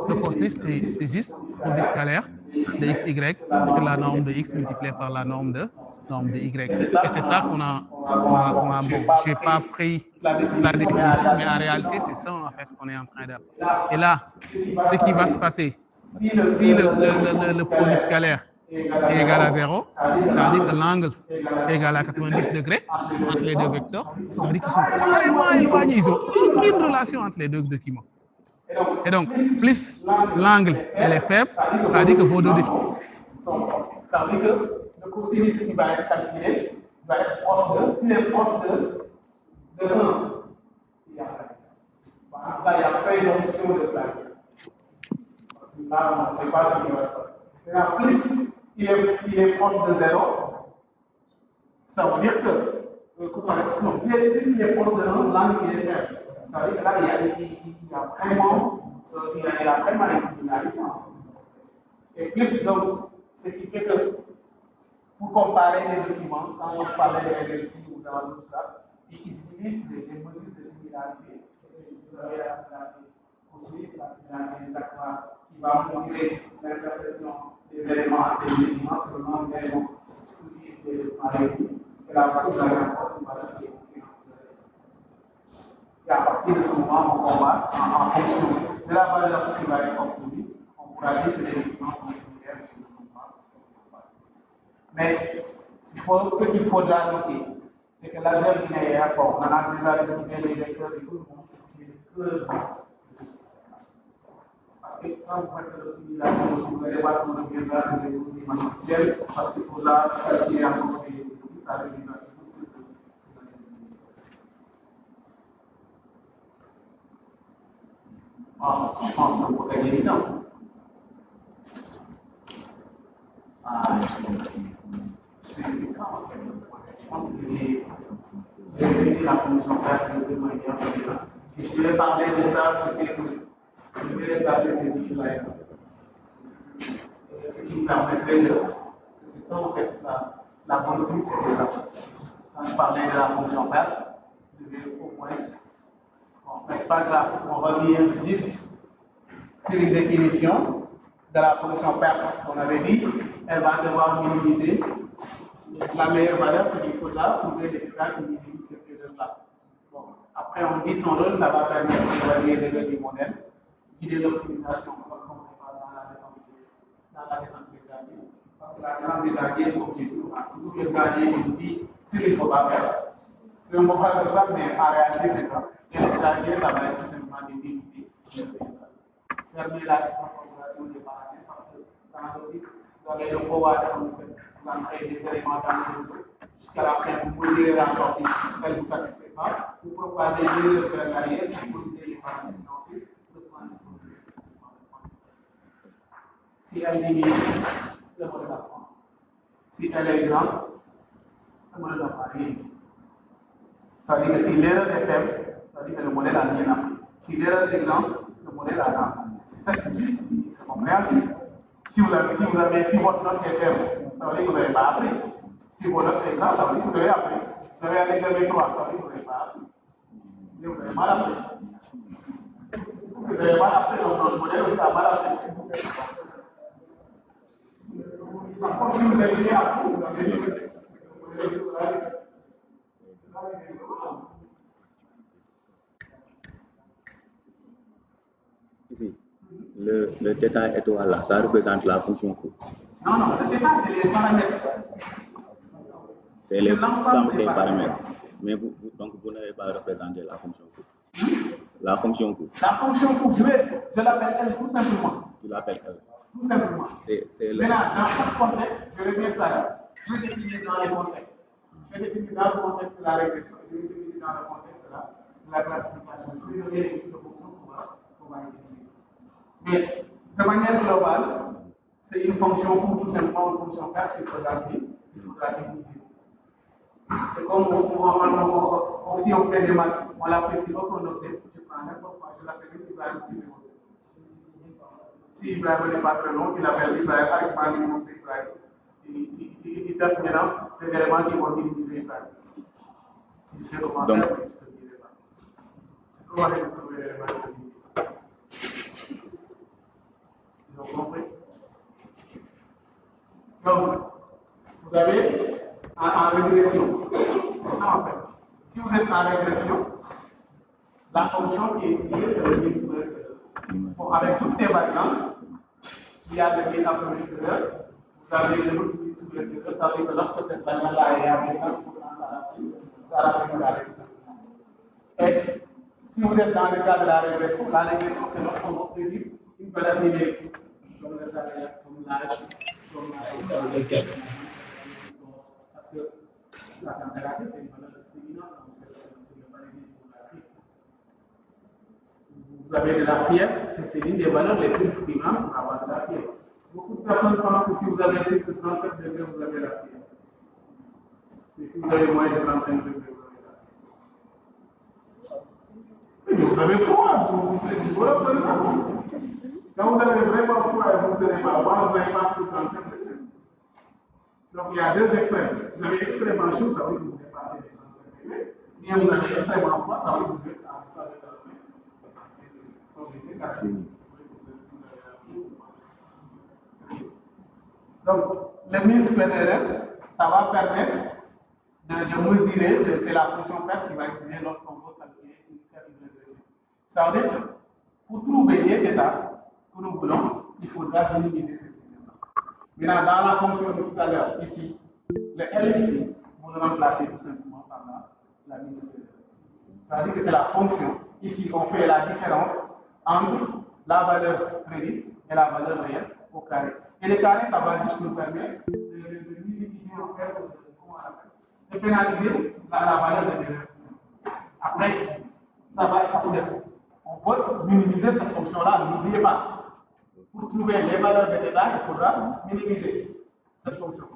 Le cosinus, c'est juste produit scalaire de x, y sur la norme de x multipliée par la norme de y. Et c'est ça qu'on a bon, je n'ai pas pris la définition, mais en réalité, c'est ça en fait qu'on est en train d'apprendre. Et là, ce qui va se passer, si le produit scalaire est égal à 0, ça veut dire que l'angle est égal à 90 degrés entre les deux vecteurs, ça veut dire qu'ils sont carrément éloignés, ils n'ont aucune relation entre les deux documents. Et donc, plus l'angle est faible, ça veut dire que vos deux documents. Ça veut dire que le cosinus qui va être calculé va être proche de, s'il est proche de 1, il y a là, il y a présomption de plagiat. Là, on ne sait pas ce qui va se passer. Maintenant, plus il est proche de 0, ça veut dire que, non, plus il est proche de 1, l'angle est faible. Ça veut dire que là, il y a vraiment une similarité. Et plus, donc, ce qui fait que, pour comparer les documents, quand on parlait de LLP ou dans l'autre cas, ils utilisent des mesures de similarité. Vous avez la similarité cosinus, la similarité exactement, qui va montrer l'intersection des éléments entre les documents, c'est le nombre d'éléments exclusifs des documents. Et là aussi, vous avez encore une valeur qui est comprise. Et à partir de ce moment, on va, en fonction de la valeur qui va être obtenue, on pourra dire que les documents sont similaires ou ne sont pas. Mais ce qu'il faudra noter, c'est que l'algèbre linéaire, on a déjà discuté les vecteurs et tout le monde, c'est le cœur de ce système. Parce que quand vous faites l'optimisation, vous allez voir qu'on reviendra sur les produits matriciels, parce qu'il faudra calculer encore des produits, ça reviendra sur je pense que pour gagner du temps. C'est ça en fait. Je pense que j'ai défini la fonction perte de manière générale. Si je voulais parler de ça, peut-être que je vais passer ces deux slides. Ce qui me permettrait de. C'est ça en fait la bonne suite, c'était ça. Quand je parlais de la fonction perte, je devais au moins. Bon, mais c'est pas grave, on revient juste sur une définition de la fonction perte qu'on avait dit. Elle va devoir minimiser. La meilleure valeur, c'est qu'il faudra trouver les détails qui minimisent cette erreur-là. Bon. Après, on dit son rôle, ça va permettre d'évaluer l'erreur du modèle, guider l'optimisation lorsqu'on n'est pas dans la descente des gradients. Parce que la descente des gradients est objective. Toujours le gradient nous dit ce qu'il ne faut pas faire. C'est un mot pas ça, mais en réalité, c'est ça. Et le gradient, ça va être tout simplement des débuter. Fermer la configuration des paramètres parce que dans l'optique, vous avez le forward, vous entrez des éléments dans le réseau. Jusqu'à la fin, vous mesurez la sortie, elle ne vous satisfait pas. Vous propagez l'erreur vers l'arrière, vous mesurez les paramètres. Ensuite, le point de si elle diminue, le modèle apprend. Si elle est grande, le modèle apprend rien. Ça veut dire que si l'erreur est faible, ça veut dire que le modèle a bien appris. Si l'erreur est grande, le modèle a appris. C'est ça qui dit, c'est compréhensible. Si votre note est faible, ça veut dire que vous n'avez pas appris. Si votre note est grande, ça veut dire que vous avez appris. Vous avez un examen 3, ça veut dire que vous n'avez pas appris. Mais vous avez mal appris. Vous avez mal appris, donc notre modèle aussi a mal appris. Par contre, si vous avez bien appris, vous avez le modèle Ici, le détail étoile là, ça représente la fonction coût. Non, le détail, c'est les paramètres. C'est l'ensemble des paramètres. Mais donc vous n'avez pas représenté la fonction coût. La fonction coût. La fonction coût, je l'appelle L tout simplement. Tu l'appelles L. Tout simplement. Maintenant, dans chaque contexte, je reviens tout à l'heure. Je vais définir dans le contexte. Je vais définir dans le contexte de la régression. Je vais définir dans le contexte de la classification. Je vais donner les types de fonctions qu'on va définir. Mais de manière globale, c'est une fonction coût, tout simplement une fonction R qu'il faudra définir. C'est comme si on fait des maths, on l'apprécie pas qu'on observe. Je prends n'importe quoi, je l'appelle Ibrahim Siméon. Si Ibrahim n'est pas très long, il appelle Ibrahim avec un minimum d'Ibrahim. Il cherche maintenant les éléments qui vont minimiser Ibrahim. Si je sais comment faire, je ne te dirai pas. Comment aller trouver les éléments de Ils ont compris? Donc, vous avez en régression. C'est ça en fait. Si vous êtes en régression, la fonction qui est utilisée, c'est le mean square error. Bon, avec toutes ces variantes, il y a le mean absolu error, vous avez le mean square error, ça veut dire que lorsque cette variante-là est assez grande, ça racine carrée tout simplement. Et si vous êtes dans le cas de la régression, c'est lorsqu'on va prédire une valeur numérique, comme le salaire, comme l'âge, comme la parce que la température, c'est une valeur discriminante, donc c'est le paramètre pour la vie. Vous avez de la fièvre, c'est l'une des valeurs les plus discriminantes pour avoir de la fièvre. Beaucoup de personnes pensent que si vous avez plus de 37 degrés, vous avez la fièvre. Mais si vous avez moins de 35 degrés, vous avez la fièvre. Mais vous avez froid, vous faites du boulot, quand vous avez vraiment froid et vous ne tenez pas, vous n'avez pas plus de 35 degrés. Donc il y a deux extrêmes. Vous avez extrêmement chaud, ça veut dire que vous dépassez les 35 degrés. Bien vous avez extrêmement froid, ça veut dire que vous êtes en deçà de 35. Donc, le mean square error, ça va permettre de mesurer, c'est la fonction F qui va utiliser lorsqu'on veut calculer une régression. Ça veut dire que pour trouver les états que nous voulons, il faudra minimiser ces états. Maintenant, dans la fonction de tout à l'heure, ici, le L ici, vous le remplacez tout simplement par la mean square error. Ça veut dire que c'est la fonction. Ici, on fait la différence entre la valeur prédite et la valeur réelle au carré. Et le carré, ça va juste nous permettre de minimiser en fait, de pénaliser la valeur de l'erreur. Après, ça va être possible. On peut minimiser cette fonction-là, n'oubliez pas. Pour trouver les valeurs de détail, il faudra minimiser cette fonction.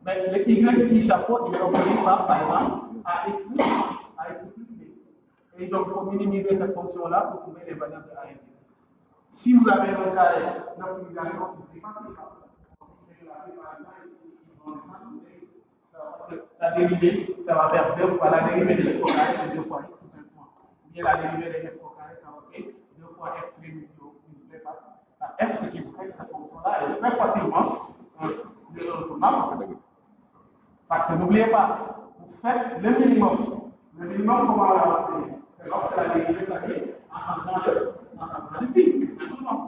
Mais le y chapeau, il est obtenu par exemple, ax plus b. Et donc, il faut minimiser cette fonction-là pour trouver les valeurs de a et b. Si vous avez un carré, l'optimisation, c'est très facile. Parce que la dérivée, ça va faire 2 fois la dérivée de x au carré, c'est 2 fois x tout simplement. Ou bien la dérivée de f au carré, ça va faire 2 fois f multiplié par f, ce qui vous fait que cette fonction-là est très facilement de retournable. Parce que n'oubliez pas, vous faites le minimum. Le minimum, comment on va l'obtenir? C'est lorsque la dérivée s'arrive en changeant de signe, simplement.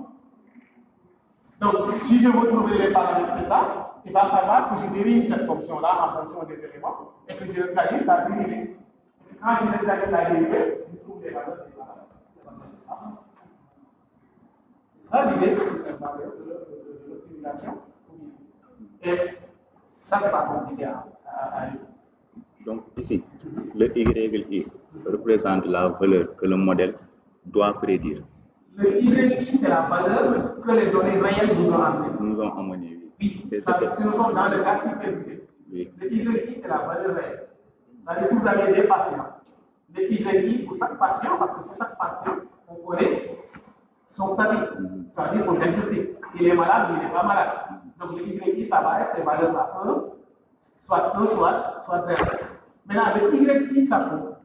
Donc, si je veux trouver les paramètres d'état, il va falloir que je dérive cette fonction-là en fonction des éléments et que je réalise la dérivée. Quand je réalise la dérivée, je trouve les valeurs d'état. C'est ça l'idée, tout simplement, de l'optimisation. Et ça, c'est pas compliqué à lire. Donc ici, le YI représente la valeur que le modèle doit prédire. Le YI, c'est la valeur que les données réelles nous ont amenées. Nous ont amené, oui. C'est ce que nous sommes dans le cas supervisé. Oui. Le YI, c'est la valeur réelle. C'est-à-dire, si vous avez des patients, les YI pour chaque patient, parce que pour chaque patient, on connaît son statut, c'est-à-dire son diagnostic. Il est malade ou il n'est pas malade. Donc les YI, ça va être ces valeurs-là, 1, soit 1, soit 0. Maintenant, avec YI, ça compte.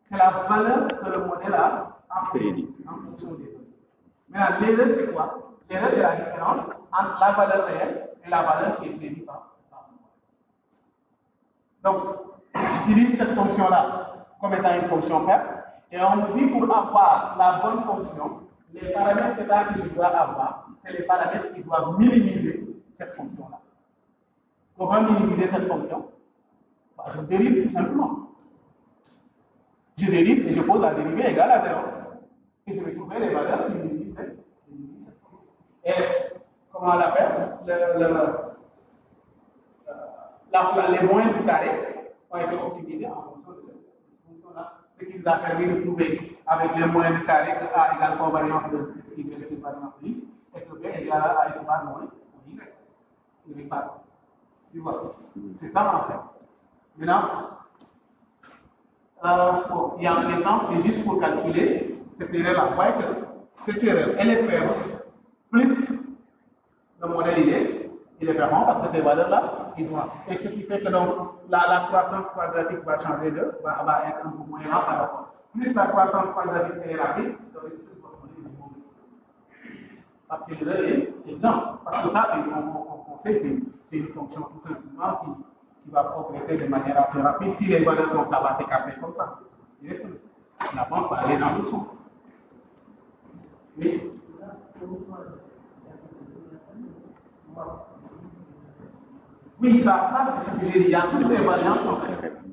C'est la valeur que le modèle a prédit en fonction des données. Maintenant, l'erreur, c'est quoi? L'erreur, c'est la différence entre la valeur réelle et la valeur qui est prédite par le modèle. Donc, j'utilise cette fonction-là comme étant une fonction PEP, et on me dit pour avoir la bonne fonction, les paramètres que je dois avoir, c'est les paramètres qui doivent minimiser cette fonction-là. Comment minimiser cette fonction? Je dérive tout simplement. Je dérive et je pose la dérivée égale à 0. Et je vais trouver les valeurs qui minimisent cette fonction. Et comment on l'appelle? Les moyens du carré ont été optimisés en fonction de cette fonction-là. Ce qui nous a permis de trouver avec les moyens du carré que A égale covariance de x, y, c'est variance de x, et que B égale à x bar moins y. Y bar. Tu vois? C'est ça en fait. Maintenant, bon, il y a un exemple, c'est juste pour calculer cette erreur-là. Vous voyez que cette erreur, elle est faible, plus le modèle il est vraiment parce que ces valeurs-là, ils vont. Et ce qui fait que donc, la croissance quadratique va changer va être un peu moins lente par rapport. Plus la croissance quadratique est rapide, donc plus votre modèle est mauvais. Parce que l'erreur est grande. Parce que ça, on sait, c'est une fonction tout simplement qui va progresser de manière assez rapide. Si les valeurs sont ça, va s'écarter comme ça. La banque va aller dans l'autre sens. Oui. Oui, ça c'est ce que j'ai dit. Il y a plusieurs variantes.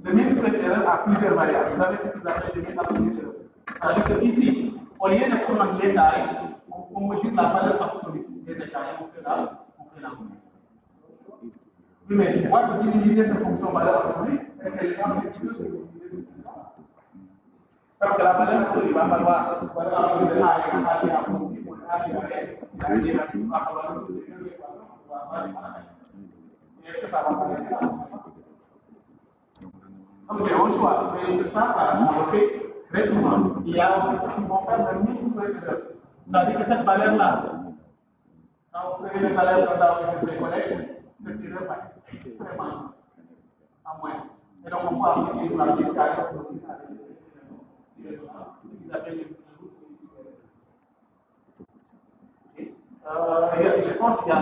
Le mean square error a plusieurs variantes. Vous avez ce que vous appelez le mean absolute error. C'est-à-dire qu'ici, au lieu de prendre les carrés, on mesure la valeur absolue des carrés. On fait là. Oui, mais tu vois que minimiser cette fonction valeur absolue, est-ce qu'elle est moins plus que parce que la valeur absolue va falloir valeur absolue de A égale A, c'est A plus moins A, c'est A, va falloir est-ce que ça va s'arrêter là? Donc c'est un choix, mais ça, on le fait très souvent. Il y a aussi ceux qui vont faire le mean square error. C'est-à-dire que cette valeur-là, quand vous prenez le salaire qu'on a avec ses collègues, cette erreur va être extrêmement en moins. Et donc on peut appliquer une pratique carrée pour ils appellent les je pense qu'il y a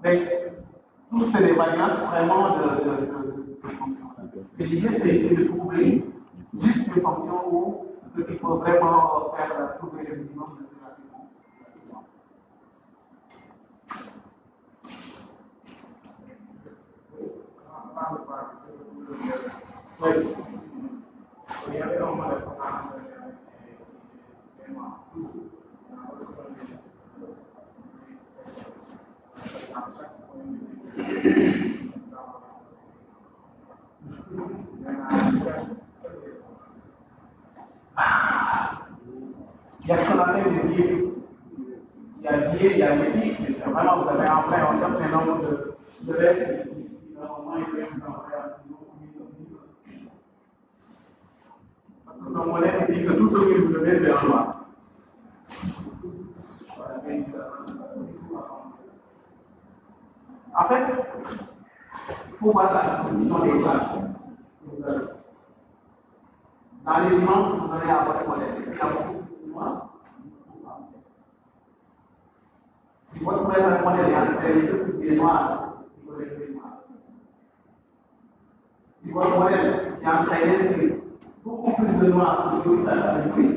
mais tous c'est des variantes vraiment de fonction. Et l'idée c'est de trouver juste une fonction où tu peux vraiment faire trouver le minimum de rapidement. Oui. Il y a ce qu'on appelle les biais. Il y a biais, il y a les pics. C'est vraiment, vous avez en plein un certain nombre de règles qui normalement ils peuvent vous envoyer à parce que son modèle dit que tout ce que vous devez, c'est en noir. En fait, il faut voir la distribution des classes. Dans les images que vous donnez à votre modèle, est-ce qu'il y a beaucoup de noirs? Si votre modèle est entraîné que sur des noirs, il faut les noirs. Si votre modèle est entraîné sur beaucoup plus de noirs que sur la catégorie,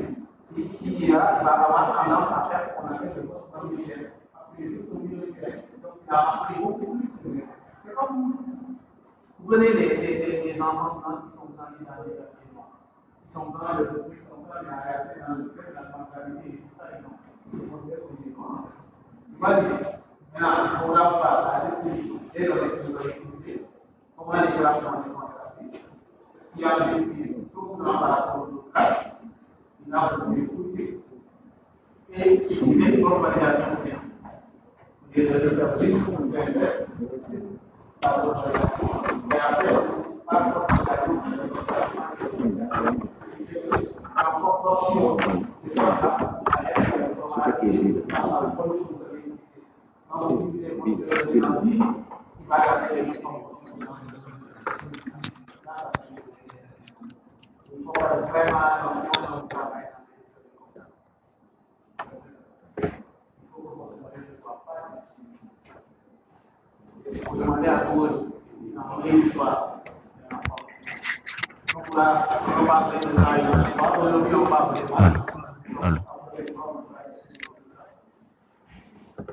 qui va avoir tendance à faire ce qu'on appelle le vote familial. Parce que les autres sont minoritaires. Donc il a appris beaucoup plus. C'est comme vous prenez les enfants qui sont grandis dans les quartiers noirs. Ils sont grands, les autres comme ça, mais en réalité, dans le fait, la mentalité et tout ça, ils se considèrent comme des noirs. Tu vois, maintenant, il faudra voir la distribution et le récupérer. Comment les classes sont établies. S'il y a des esprits trop grands par rapport aux autres classes, il a aussi écouté et utiliser une autre validation. Demander à vous d'envoyer l'histoire. Donc là, on va parler de ça et aujourd'hui on parle de ça.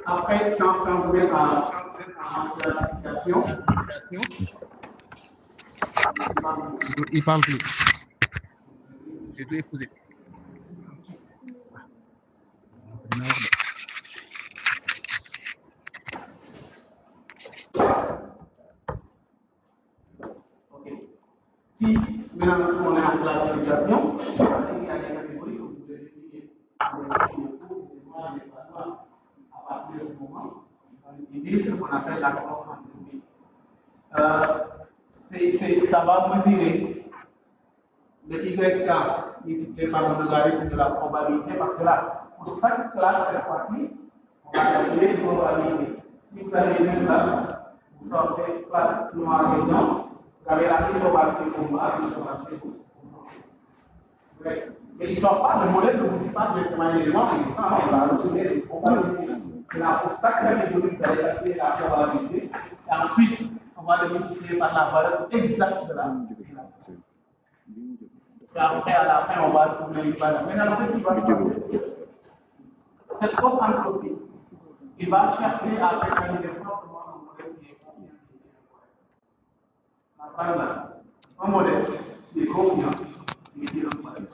Après, quand vous êtes en classification, il parle plus. J'ai tout épousé. si maintenant on est en classification, il y a des catégories que vous devez définir. À partir de ce moment, on utilise ce qu'on appelle la cross entropie. Ça va mesurer le YK multiplié par le logarithme de la probabilité, parce que là, pour chaque classe cette fois-ci, on va calculer une probabilité. Si vous avez deux classes, vous sortez classe noire et blanc, vous avez la probabilité pour noir et la probabilité pour blanc. Mais il ne sort pas, le modèle ne vous dit pas directement les noirs et les blancs, il va retrouver les probabilités. Et là, pour chaque catégorie, vous allez calculer la probabilité, et ensuite, on va le multiplier par la valeur exacte de la probabilité. Et après, à la fin, on va trouver une valeur. Maintenant, ce qui va se passer, cette grosse entropie, il va chercher à pénaliser fortement un modèle qui est confiant. Par exemple, un modèle qui est confiant, il est incorrect.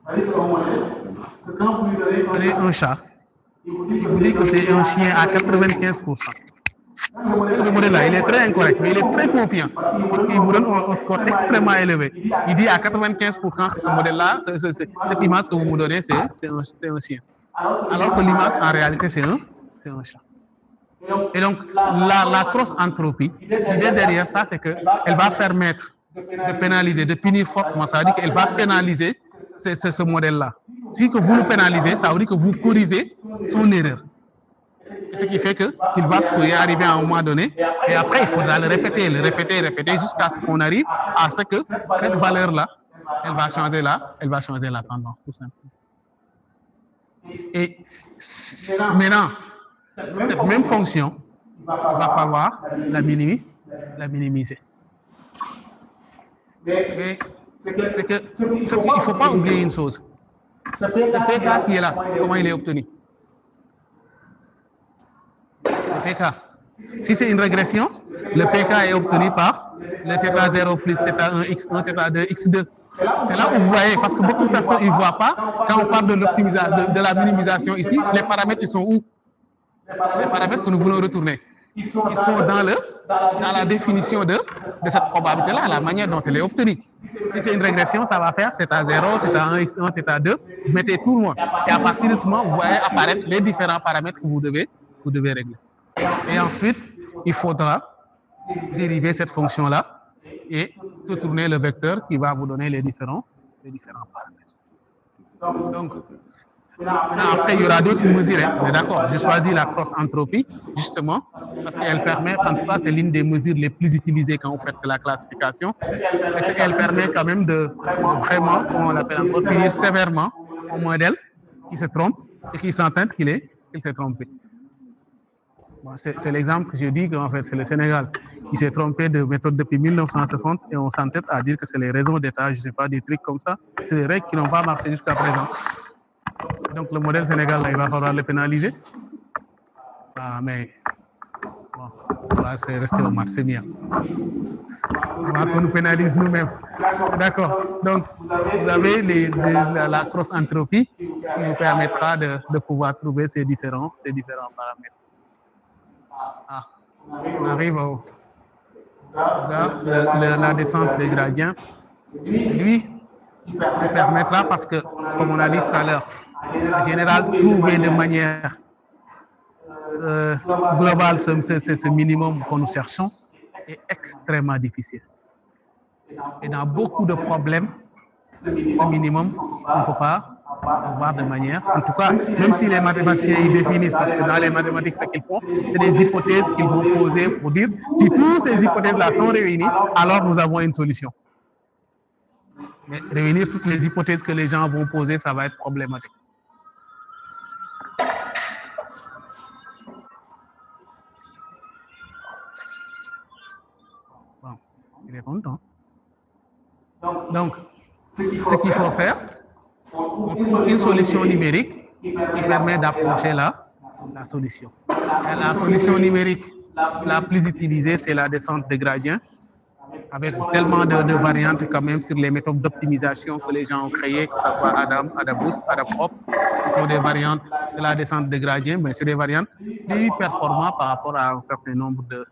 C'est-à-dire qu'un modèle, que quand vous lui donnez un chat, il vous dit que c'est un chien à 95%. Ce modèle-là, il est très incorrect, mais il est très confiant. Parce qu'il vous donne un score extrêmement élevé. Il dit à 95% que ce modèle-là, cette image que vous me donnez, c'est un chien. Alors que l'image, en réalité, c'est un chat. Et donc, la cross-entropie, l'idée derrière ça, c'est qu'elle va permettre de pénaliser, de punir fortement. Ça veut dire qu'elle va pénaliser ce modèle-là. Si que vous le pénalisez, ça veut dire que vous corrigez son erreur. Ce qui fait qu'il va se arriver à un moment donné, et après, il faudra le répéter, jusqu'à ce qu'on arrive à ce que cette valeur-là, elle va changer la tendance, tout simplement. Et maintenant, cette même fonction, il va falloir la minimiser. Mais il ne faut pas oublier une chose. Ce PK qui est là, comment il est obtenu? Le PK. Si c'est une régression, le PK est obtenu par le θ0 plus θ1 x1, θ2 x2. C'est là où vous voyez, parce que beaucoup de personnes ne voient pas, quand on parle de la minimisation ici, les paramètres ils sont où? Les paramètres que nous voulons retourner. Ils sont dans la définition de cette probabilité-là, la manière dont elle est obtenue. Si c'est une régression, ça va faire θ0, θ1, x1, θ2, vous mettez tout le monde. Et à partir de ce moment, vous voyez apparaître les différents paramètres que vous devez régler. Et ensuite, il faudra dériver cette fonction-là et retourner le vecteur qui va vous donner les différents paramètres. Donc, après, il y aura d'autres mesures. Mais d'accord, j'ai choisi la cross-entropie, justement, parce qu'elle permet, en tout cas, c'est l'une des mesures les plus utilisées quand vous faites la classification. Parce qu'elle permet quand même de vraiment, comment on l'appelle encore, punir sévèrement un modèle qui se trompe et qui s'entête qu'il s'est trompé. Bon, c'est l'exemple que je dis qu'en fait, c'est le Sénégal qui s'est trompé de méthode depuis 1960 et on s'entête à dire que c'est les raisons d'État, je ne sais pas, des trucs comme ça. C'est des règles qui n'ont pas marché jusqu'à présent. Donc le modèle Sénégal, là, il va falloir le pénaliser. Mais bon, c'est resté au match, c'est bien. On va qu'on nous pénalise nous-mêmes. D'accord. Donc, vous avez la cross-entropie qui vous permettra de pouvoir trouver ces différents paramètres. On arrive au la descente des gradients. Lui, il permettra, parce que, comme on a dit tout à l'heure, en général, trouver de manière global, ce minimum que nous cherchons, est extrêmement difficile. Et dans beaucoup de problèmes, ce minimum, on ne peut pas avoir de manière. En tout cas, même si les mathématiciens y définissent, parce que dans les mathématiques, ce qu'ils font, c'est des hypothèses qu'ils vont poser pour dire si toutes ces hypothèses-là sont réunies, alors nous avons une solution. Mais réunir toutes les hypothèses que les gens vont poser, ça va être problématique. Bon, il est content. Donc, ce qu'il faut faire, on trouve une solution numérique qui permet d'approcher la solution. Et la solution numérique la plus utilisée, c'est la descente de gradient, avec tellement de variantes quand même sur les méthodes d'optimisation que les gens ont créées, que ce soit Adam, Adaboost, Adaprop, qui sont des variantes de la descente de gradient, mais c'est des variantes plus performantes par rapport à un certain nombre de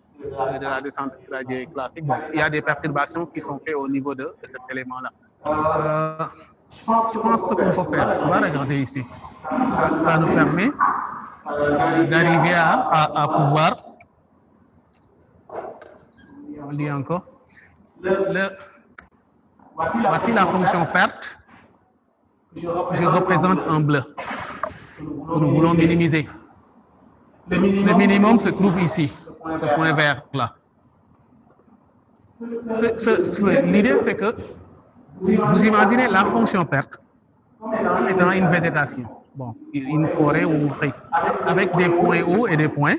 la descente de gradient classique. Bon, il y a des perturbations qui sont faites au niveau de cet élément-là. Je pense ce qu'on peut faire, on va regarder ici. Ça nous permet d'arriver à pouvoir, on lit encore, voici la fonction perte que je représente en bleu, que nous voulons minimiser. Le minimum se trouve ici, ce point vert là. L'idée, c'est que vous imaginez la fonction perte comme étant une végétation, bon, une forêt ou un pré, avec des points hauts et des points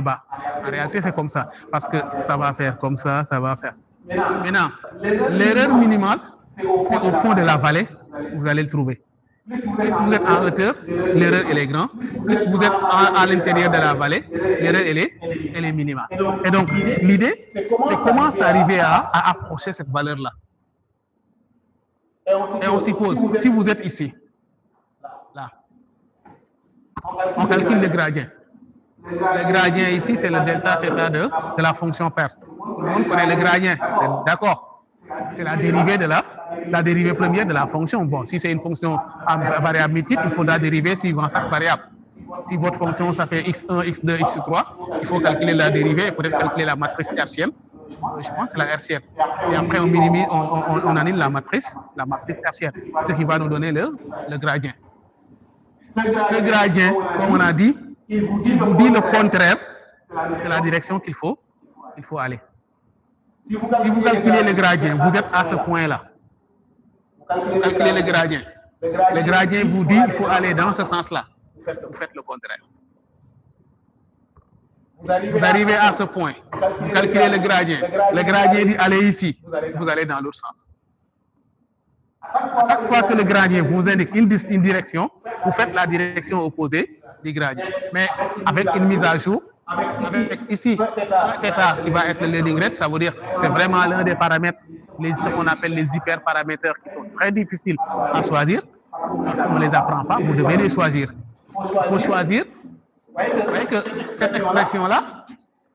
bas. En réalité, c'est comme ça, parce que ça va faire comme ça, ça va faire. Maintenant, l'erreur minimale, c'est au fond de la vallée, vous allez le trouver. Plus vous êtes en hauteur, l'erreur elle est grande. Plus vous êtes à l'intérieur de la vallée, l'erreur elle est minimale. Et donc, l'idée, c'est comment s'arriver à approcher cette valeur-là. Et on suppose, si vous êtes ici, là, on calcule le gradient. Le gradient ici, c'est le delta θ de la fonction perte. Tout le monde connaît le gradient, d'accord? C'est la dérivée de la dérivée première de la fonction. Bon, si c'est une fonction à variable multiple, il faudra dériver suivant chaque variable. Si votre fonction, ça fait x1, x2, x3, il faut calculer la dérivée et peut-être calculer la matrice hertzienne. Je pense que c'est la hertzienne. Et après, on minimise, on annule la matrice hertzienne, ce qui va nous donner le gradient. Ce gradient, comme on a dit, il vous dit le contraire de la direction qu'il faut aller. Si vous calculez le gradient, vous êtes à ce point-là. Vous calculez le gradient. Le gradient vous dit qu'il faut aller dans ce sens-là. Vous faites le contraire. Vous arrivez à ce point. Vous calculez le gradient. Le gradient dit aller ici. Vous allez dans l'autre sens. À chaque fois que le gradient vous indique une direction, vous faites la direction opposée du gradient. Mais avec une mise à jour, avec ici, θ qui va être le leading rate, ça veut dire que c'est vraiment l'un des paramètres, ce qu'on appelle les hyperparamètres qui sont très difficiles à choisir, parce qu'on ne les apprend pas, vous devez les choisir. Il faut choisir. Vous voyez que cette expression-là,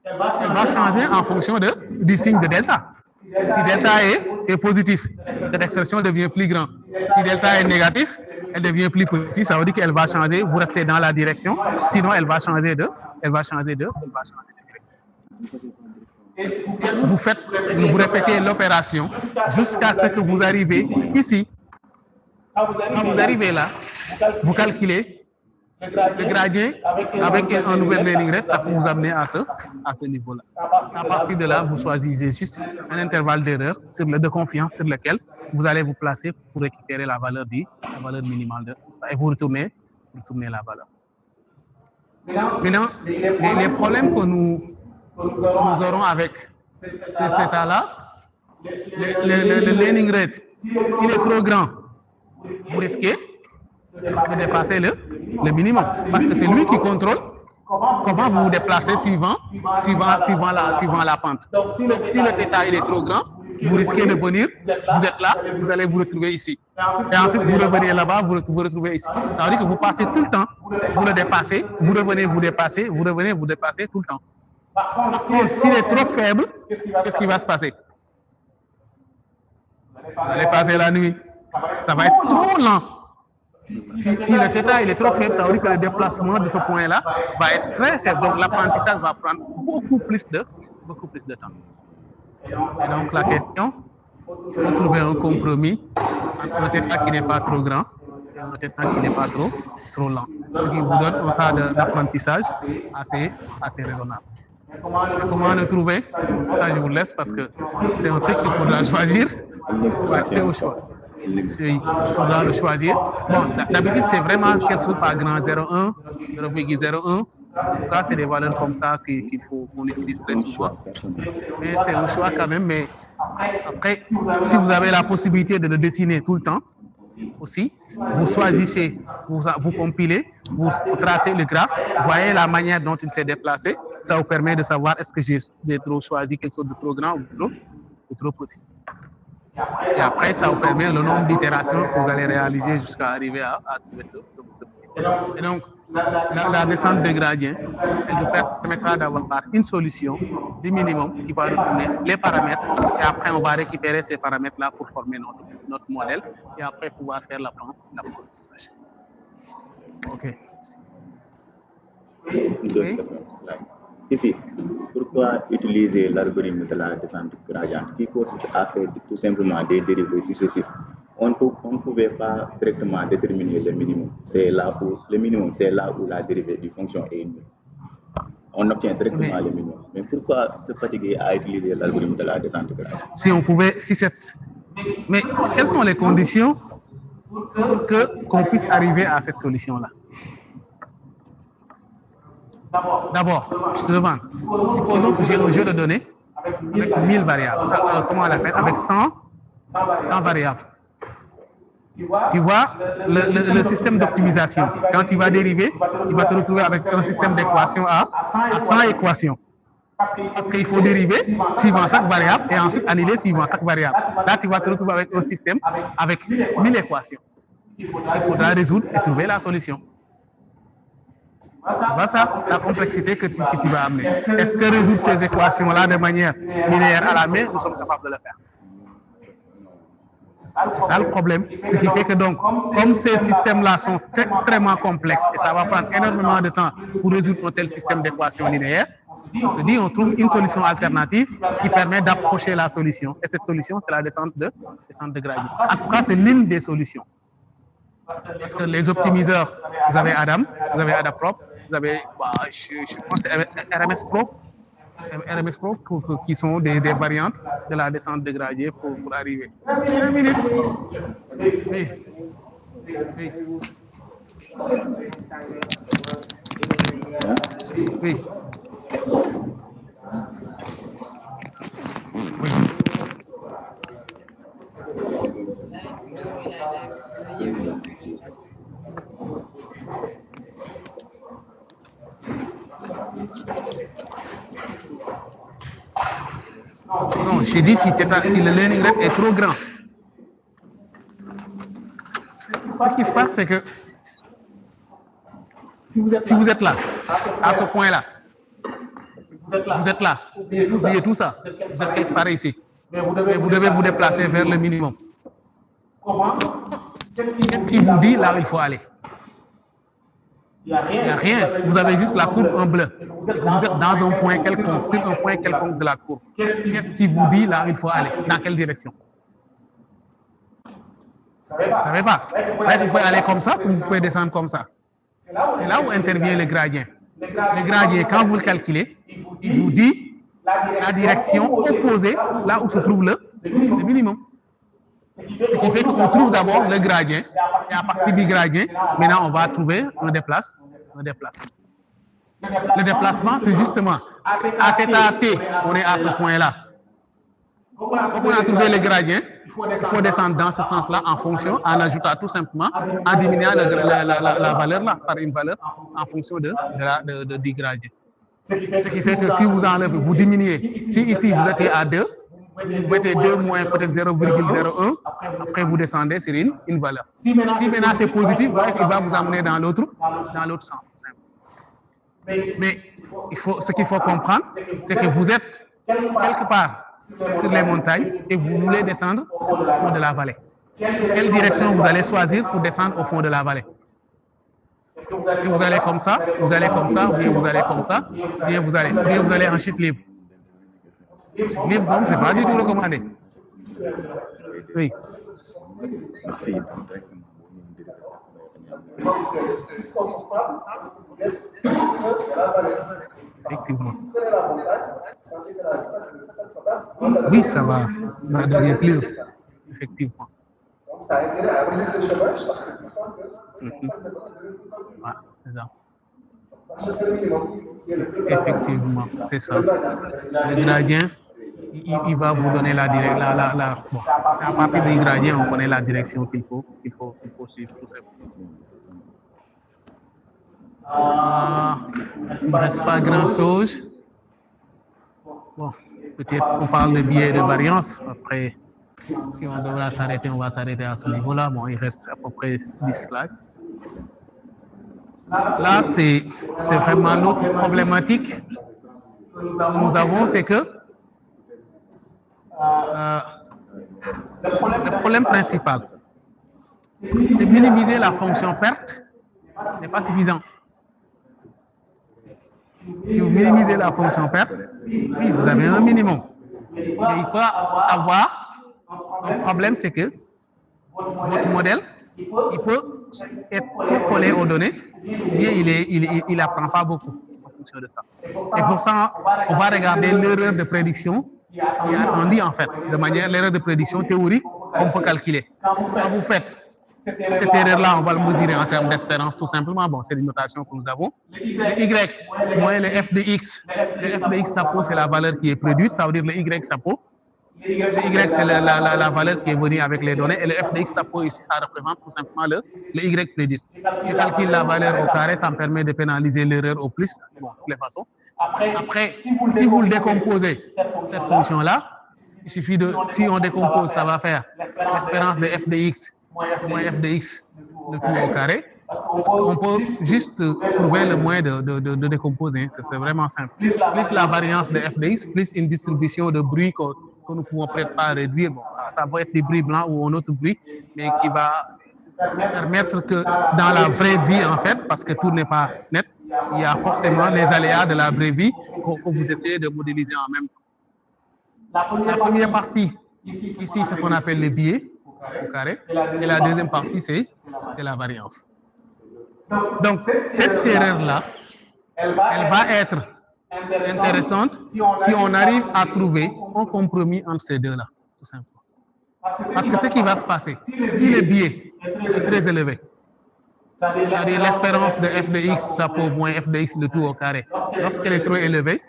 elle va changer en fonction du signe de delta. Si delta est positif, cette expression devient plus grande. Si delta est négatif, elle devient plus petite. Ça veut dire qu'elle va changer. Vous restez dans la direction. Sinon, elle va changer de direction. Vous répétez l'opération jusqu'à ce que vous arrivez ici. Quand vous arrivez là, vous calculez le gradient avec un nouvel leading rate, ça peut vous amener à ce niveau-là. À partir de là, vous choisissez juste un intervalle d'erreur de confiance sur lequel vous allez vous placer pour récupérer la valeur minimale de ça et vous retournez la valeur. Maintenant, les problèmes que nous aurons avec cet état-là, le learning rate, s'il est trop grand, vous risquez de dépasser le minimum. Parce que c'est lui qui contrôle comment vous vous déplacez suivant la pente. Donc, si le θ il est trop grand, vous risquez de venir, vous êtes là, vous allez vous retrouver ici. Et ensuite, vous revenez là-bas, vous vous retrouvez ici. Ça veut dire que vous passez tout le temps, vous le dépassez, vous revenez, vous dépassez, vous revenez, vous dépassez tout le temps. Par contre, s'il est trop faible, qu'est-ce qui va se passer? Vous allez passer la nuit. Ça va être trop lent. Si le θ il est trop faible, ça veut dire que le déplacement de ce point-là va être très faible. Donc l'apprentissage va prendre beaucoup plus de temps. Et donc la question, il faut trouver un compromis entre un θ qui n'est pas trop grand et un θ qui n'est pas trop lent. Ce qui vous donne un cas d'apprentissage assez raisonnable. Et comment le trouver? Ça, je vous laisse parce que c'est un truc qu'il faudra choisir. Ouais, c'est au choix. Il faudra le choisir. Bon, d'habitude, c'est vraiment quelque chose par grand 0,1, 0,01. En tout cas, c'est des valeurs comme ça qu'il faut qu'on utilise très souvent. Mais c'est un choix quand même. Mais après, si vous avez la possibilité de le dessiner tout le temps, aussi, vous choisissez, vous compilez, vous tracez le graphe, voyez la manière dont il s'est déplacé. Ça vous permet de savoir est-ce que j'ai trop choisi quelque chose de trop grand ou trop petit. Et après, ça vous permet le nombre d'itérations que vous allez réaliser jusqu'à arriver à trouver ce point. Et donc, la descente de gradient, elle vous permettra d'avoir une solution du minimum qui va retourner les paramètres. Et après, on va récupérer ces paramètres-là pour former notre modèle. Et après, pouvoir faire l'apprentissage. OK. Oui. Ici, pourquoi utiliser l'algorithme de la descente gradiente qui consiste à faire tout simplement des dérivés successifs? On ne pouvait pas directement déterminer le minimum. Le minimum, c'est là où la dérivée d'une fonction est nulle. On obtient directement le minimum. Mais pourquoi se fatiguer à utiliser l'algorithme de la descente gradiente? Si on pouvait, mais quelles sont les conditions pour qu'on puisse arriver à cette solution-là? D'abord, je te demande, supposons que j'ai un jeu de données avec 1000 variables. Comment on l'appelle? Avec 100 variables. Tu vois, le système d'optimisation, quand tu vas dériver, tu vas te retrouver avec un système d'équations à 100 équations. Parce qu'il faut dériver suivant chaque variable et ensuite annuler suivant chaque variable. Là, tu vas te retrouver avec un système avec 1000 équations. Il faudra résoudre et trouver la solution. Voilà ça, la complexité que tu vas amener. Est-ce que résoudre ces équations-là de manière linéaire à la main, nous sommes capables de le faire? C'est ça le problème. Ce qui fait que donc, comme ces systèmes-là sont extrêmement complexes et ça va prendre énormément de temps pour résoudre un tel système d'équations linéaires, on se dit on trouve une solution alternative qui permet d'approcher la solution. Et cette solution, c'est la descente de gradient. En tout cas, c'est l'une des solutions. Parce que les optimiseurs, vous avez Adam, vous avez Adaprop, vous avez, je pense, RMS Pro, qui sont des variantes de la descente de gradient pour arriver. 1 minute. Oui. Oui. Non, j'ai dit si le learning rate est trop grand. Ce qui se passe, c'est que si vous êtes là, à ce point-là, vous êtes là, vous oubliez tout ça, vous êtes quelque part ici, mais vous devez vous déplacer vers le minimum. Qu'est-ce qui vous dit là où il faut aller? Il n'y a rien. Vous avez juste la courbe en bleu. Vous êtes dans un point quelconque, sur un point quelconque de la courbe. Qu'est-ce qui vous dit là où il faut aller? Dans quelle direction? Vous ne savez pas. Vous pouvez aller comme ça ou vous pouvez descendre comme ça. C'est là où intervient le gradient. Le gradient, quand vous le calculez, il vous dit la direction opposée là où se trouve le minimum. Ce qui fait qu'on trouve d'abord le gradient, et à partir du gradient, maintenant on va trouver un déplacement. Le déplacement, c'est justement à θt, on est à ce point-là. Comme on a trouvé le gradient, il faut descendre dans ce sens-là en fonction, en ajoutant tout simplement, en diminuant la valeur là, par une valeur en fonction du gradient. Ce qui fait que si vous enlevez, vous diminuez. Si ici vous étiez à 2, vous mettez 2 moins peut-être 0,01, après vous descendez sur une valeur. Si maintenant c'est positif, il va vous amener dans l'autre sens. Mais ce qu'il faut comprendre, c'est que vous êtes quelque part sur les montagnes et vous voulez descendre au fond de la vallée. quelle direction vous allez choisir pour descendre au fond de la vallée. Est-ce que vous allez comme ça, vous allez comme ça, ou bien vous allez comme ça, ou bien vous allez en chute libre. Chute libre, donc, c'est pas du tout recommandé. Oui. Effectivement. Oui, ça va devenir plus. Effectivement. Ouais, c'est ça. Effectivement, c'est ça. Le gradient, il va vous donner la direction. Bon, à partir du gradient, on connaît la direction qu'il faut suivre, tout simplement. Il ne reste pas grand-chose. Bon, peut-être on parle de biais de variance. Après, si on devra s'arrêter, on va s'arrêter à ce niveau-là. Bon, il reste à peu près 10 slides. Là, c'est vraiment l'autre problématique que nous avons, c'est que le problème principal, c'est minimiser la fonction perte n'est pas suffisant. Si vous minimisez la fonction perte, oui, vous avez un minimum. Mais il peut avoir un problème, c'est que votre modèle, il peut être trop collé aux données, ou bien il n'apprend pas beaucoup en fonction de ça. Et pour ça, on va regarder l'erreur de prédiction qui est attendue en fait, de manière l'erreur de prédiction théorique qu'on peut calculer. Quand vous faites cette erreur-là, on va le mesurer en termes d'espérance tout simplement. Bon, c'est une notation que nous avons. Le Y moins le f de x. Le f de x chapeau, c'est la valeur qui est produite, ça veut dire le Y chapeau. Le Y, c'est la valeur qui est venue avec les données. Et le f de x chapeau ici, ça représente tout simplement le Y prédit. Je calcule la valeur au carré, ça me permet de pénaliser l'erreur au plus. Bon, de toutes les façons. Après, si vous le décomposez, cette fonction-là, il suffit de, si on décompose, ça va faire l'espérance de f de x moins f de x, le tout au carré. On peut juste trouver le moyen de décomposer. C'est vraiment simple. Plus la variance de f de x, plus une distribution de bruit que nous ne pouvons peut-être pas réduire. Bon, ça peut être des bruits blancs ou un autre bruit, mais qui va permettre que dans la vraie vie, en fait, parce que tout n'est pas net, il y a forcément les aléas de la vraie vie que vous essayez de modéliser en même temps. La première partie, ici, ce qu'on appelle les biais au carré, et la deuxième partie, c'est la variance. Donc, cette erreur-là, elle va être intéressante si on arrive à trouver un compromis entre ces deux-là, tout simplement. Parce que ce qui va se passer, si le biais est très élevé, c'est-à-dire l'espérance de f de x, ça peut moins f de x, le tout au carré, lorsqu'elle est trop élevée,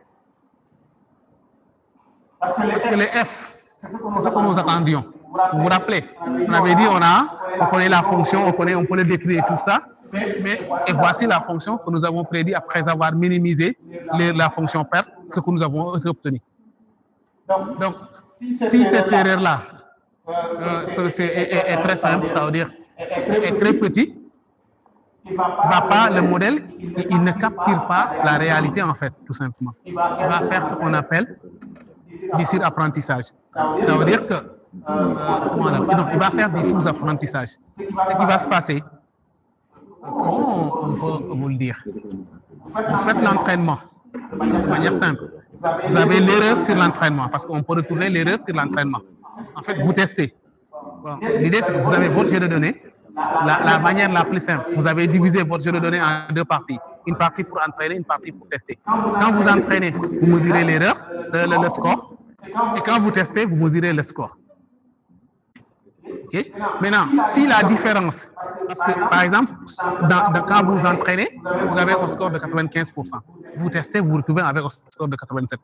parce que le f, c'est ce que nous attendions. Vous vous rappelez, on avait dit on connaît la fonction, on peut le décrire et tout ça, et voici la fonction que nous avons prédit après avoir minimisé la fonction perte, ce que nous avons obtenu. Donc, si cette erreur-là est très simple, ça veut dire est très petit, le modèle, il ne capture pas la réalité en fait, tout simplement. Il va faire ce qu'on appelle du surapprentissage. Ça veut dire que il va faire du sous-apprentissage. Ce qui va se passer, comment on peut vous le dire? Vous faites l'entraînement de manière simple. Vous avez l'erreur sur l'entraînement, parce qu'on peut retourner l'erreur sur l'entraînement. En fait, vous testez. Bon, l'idée, c'est que vous avez votre jeu de données. La manière la plus simple, vous avez divisé votre jeu de données en deux parties. Une partie pour entraîner, une partie pour tester. Quand vous entraînez, vous mesurez l'erreur, le score. Et quand vous testez, vous mesurez le score. Okay? Maintenant, si la différence, parce que par exemple, quand vous entraînez, vous avez un score de 95%. Vous testez, vous vous retrouvez avec un score de 87%.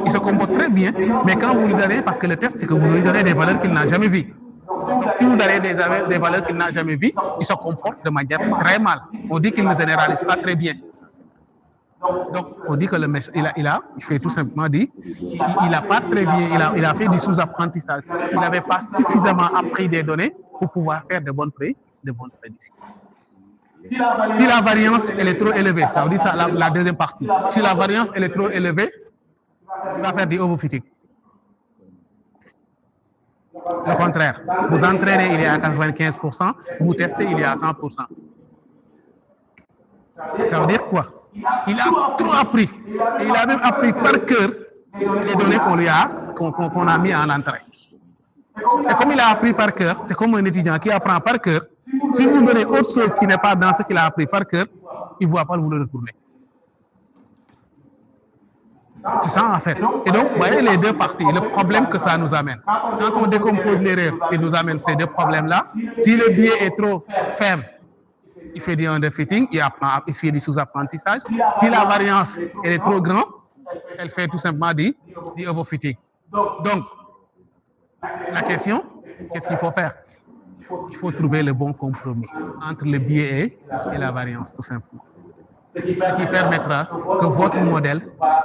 Il se comporte très bien, mais quand vous lui donnez, parce que le test, c'est que vous lui donnez des valeurs qu'il n'a jamais vues. Donc, si vous donnez des valeurs qu'il n'a jamais vues, il se comporte de manière très mal. On dit qu'il ne généralise pas très bien. Donc, on dit que le mec, il fait tout simplement dit, il n'a pas très bien, il a fait du sous-apprentissage. Il n'avait pas suffisamment appris des données pour pouvoir faire de bonnes prédictions. Si la variance elle est trop élevée, ça veut dire ça, la deuxième partie. Si la variance elle est trop élevée, il va faire du overfitting. Le contraire. Vous entraînez, il est à 95%, vous testez, il est à 100%. Ça veut dire quoi? Il a trop appris. Et il a même appris par cœur les données qu'on a mis en entrée. Et comme il a appris par cœur, c'est comme un étudiant qui apprend par cœur. Si vous donnez autre chose qui n'est pas dans ce qu'il a appris par cœur, il ne va pas vous le retourner. C'est ça en fait. Et donc, vous voyez les deux parties, le problème que ça nous amène. Quand on décompose l'erreur qui nous amène ces deux problèmes-là, si le biais est trop faible, il fait du underfitting, il fait du sous-apprentissage. Si la variance elle est trop grande, elle fait tout simplement du overfitting. Donc, la question, qu'est-ce qu'il faut faire? Il faut trouver le bon compromis entre le biais et la variance, tout simplement. Ce qui permettra que votre modèle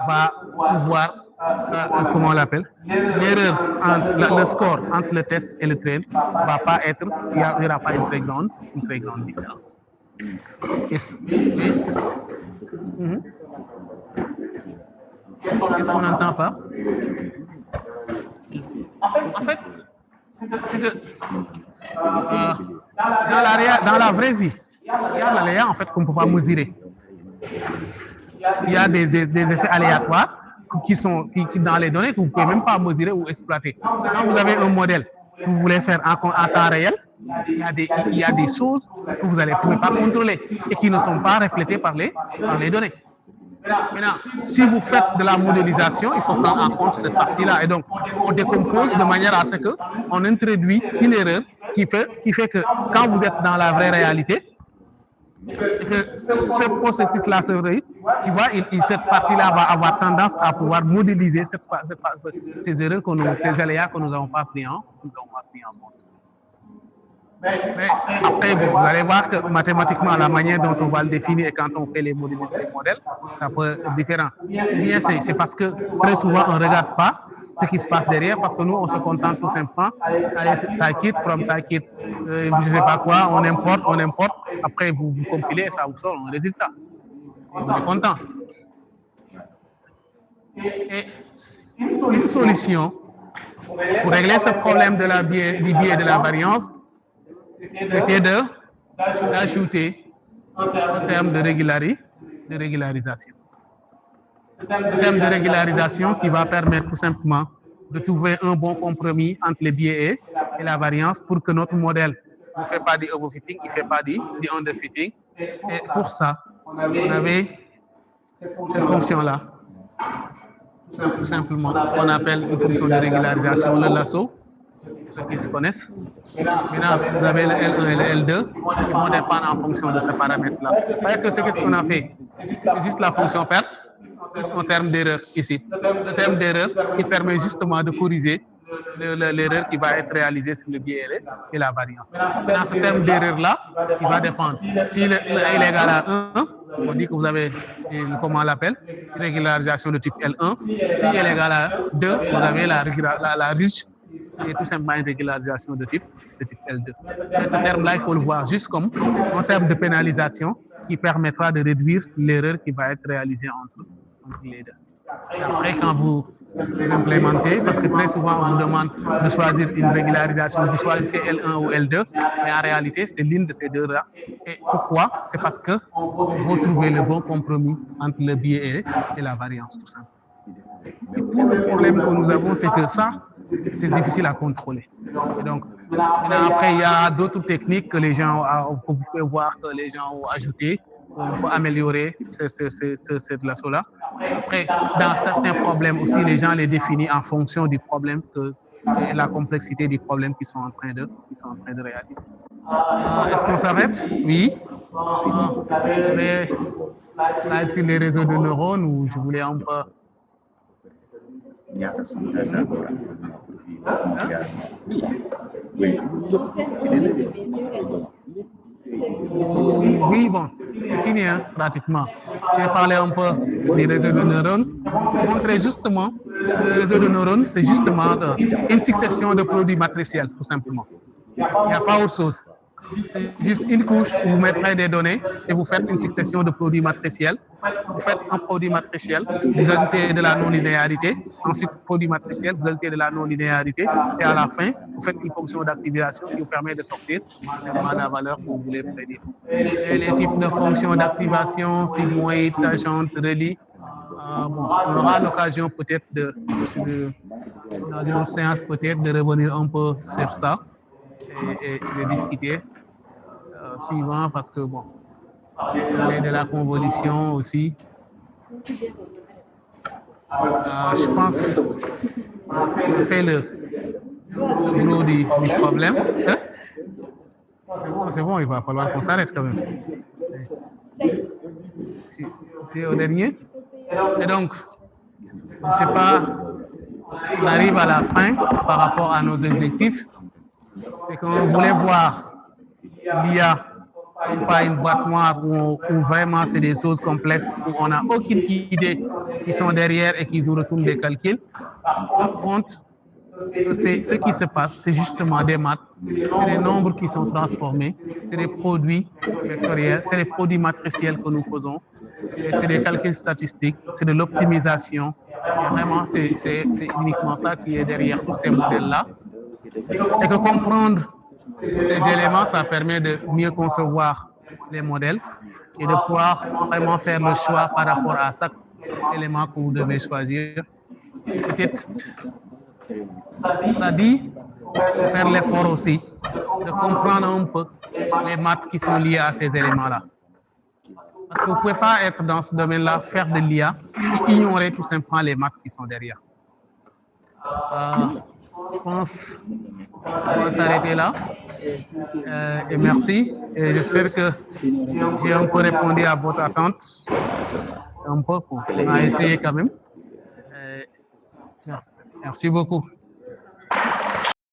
va pouvoir, comment on l'appelle, l'erreur entre le score entre le test et le train va pas être, il n'y aura pas une très grande différence. Qu'est-ce qu'on n'entend pas? En fait, c'est que dans la vraie vie, il y a l'aléa en fait qu'on ne peut pas mesurer. Il y a des effets aléatoires qui dans les données que vous ne pouvez même pas mesurer ou exploiter. Quand vous avez un modèle que vous voulez faire en temps réel, il y a des choses que vous ne pouvez pas contrôler et qui ne sont pas reflétées par les données. Maintenant, si vous faites de la modélisation, il faut prendre en compte cette partie-là. Et donc, on décompose de manière à ce qu'on introduit une erreur qui fait que quand vous êtes dans la vraie réalité, que ce processus-là se réalise, tu vois, cette partie-là va avoir tendance à pouvoir modéliser ces erreurs, ces aléas que nous n'avons pas pris en compte. Mais après, bon, vous allez voir que mathématiquement, la manière dont on va le définir et quand on fait les modèles, ça peut être différent. Ou bien c'est parce que très souvent, on ne regarde pas ce qui se passe derrière, parce que nous, on se contente tout simplement, allez, scikit, je ne sais pas quoi, on importe, après vous compilez et ça vous sort un résultat. Et on est content. Et une solution pour régler ce problème du biais de la variance, c'était d'ajouter un terme de régularisation. Ce terme de régularisation qui va permettre tout simplement de trouver un bon compromis entre les biais et la variance pour que notre modèle ne fait pas du overfitting, il ne fait pas du underfitting. Et pour ça, on avait cette fonction-là, tout simplement, qu'on appelle une fonction de régularisation, le lasso, ceux qui se connaissent. Maintenant, vous avez le L1 et le L2 qui vont dépendre en fonction de ce paramètre-là. Parce que c'est ce qu'on a fait. C'est juste la fonction perte, en terme d'erreur ici. Le terme d'erreur qui permet justement de corriger l'erreur qui va être réalisée sur le biais et la variance. Maintenant, ce terme d'erreur-là, il va dépendre. Si le est égal à 1, on dit que vous avez, comment on l'appelle, régularisation de type L1. Si il est égal à 2, vous avez la riche et tout simplement une régularisation de type L2. Mais ce terme-là, il faut le voir juste comme un terme de pénalisation qui permettra de réduire l'erreur qui va être réalisée entre les deux. Et après, quand vous implémentez, parce que très souvent, on vous demande de choisir une régularisation, vous choisissez L1 ou L2, mais en réalité, c'est l'une de ces deux-là. Et pourquoi? C'est parce qu'on veut trouver le bon compromis entre le biais et la variance, tout simplement. Et pour le problème que nous avons, c'est que ça, c'est difficile à contrôler. Et donc, après, il y a d'autres techniques que les gens, vous pouvez voir que les gens ont ajoutées pour améliorer cette lasso-là. Après, dans certains problèmes aussi, les gens les définissent en fonction du problème et la complexité du problème qu'ils sont en train de réaliser. Est-ce qu'on s'arrête? Oui. Vous avez slide sur les réseaux de neurones ou je voulais un peu. Oui, bon, c'est fini, hein, pratiquement. J'ai parlé un peu des réseaux de neurones. Pour montrer justement, le réseau de neurones, c'est justement une succession de produits matriciels, tout simplement. Il n'y a pas autre chose. C'est juste une couche où vous mettrez des données et vous faites une succession de produits matriciels. Vous faites un produit matriciel, vous ajoutez de la non-linéarité, ensuite produit matriciel, vous ajoutez de la non-linéarité, et à la fin, vous faites une fonction d'activation qui vous permet de sortir tout simplement la valeur que vous voulez prédire. Et les types de fonctions d'activation, sigmoïde, tangente, relie, bon, on aura l'occasion peut-être dans une autre séance peut-être de revenir un peu sur ça et de discuter suivant parce que bon, parler de la convolution aussi. Je pense qu'on fait le gros du problème. Hein? C'est bon, il va falloir qu'on s'arrête quand même. C'est au dernier. Et donc, je ne sais pas, on arrive à la fin par rapport à nos objectifs. C'est qu'on voulait voir l'IA comme pas une boîte noire où vraiment c'est des choses complexes, où on n'a aucune idée qui sont derrière et qui nous retournent des calculs. Par contre, ce qui se passe, c'est justement des maths, c'est des nombres qui sont transformés, c'est des produits vectoriels, c'est des produits matriciels que nous faisons, c'est des calculs statistiques, c'est de l'optimisation. Et vraiment, c'est uniquement ça qui est derrière tous ces modèles-là. Et que comprendre ces éléments, ça permet de mieux concevoir les modèles et de pouvoir vraiment faire le choix par rapport à chaque élément que vous devez choisir. Et peut-être, ça dit, de faire l'effort aussi, de comprendre un peu les maths qui sont liées à ces éléments-là. Parce que vous ne pouvez pas être dans ce domaine-là, faire de l'IA et ignorer tout simplement les maths qui sont derrière. Je pense qu'on va s'arrêter là. Et merci. Et j'espère que j'ai un peu répondu à votre attente. Un peu, on a essayé quand même. Merci beaucoup.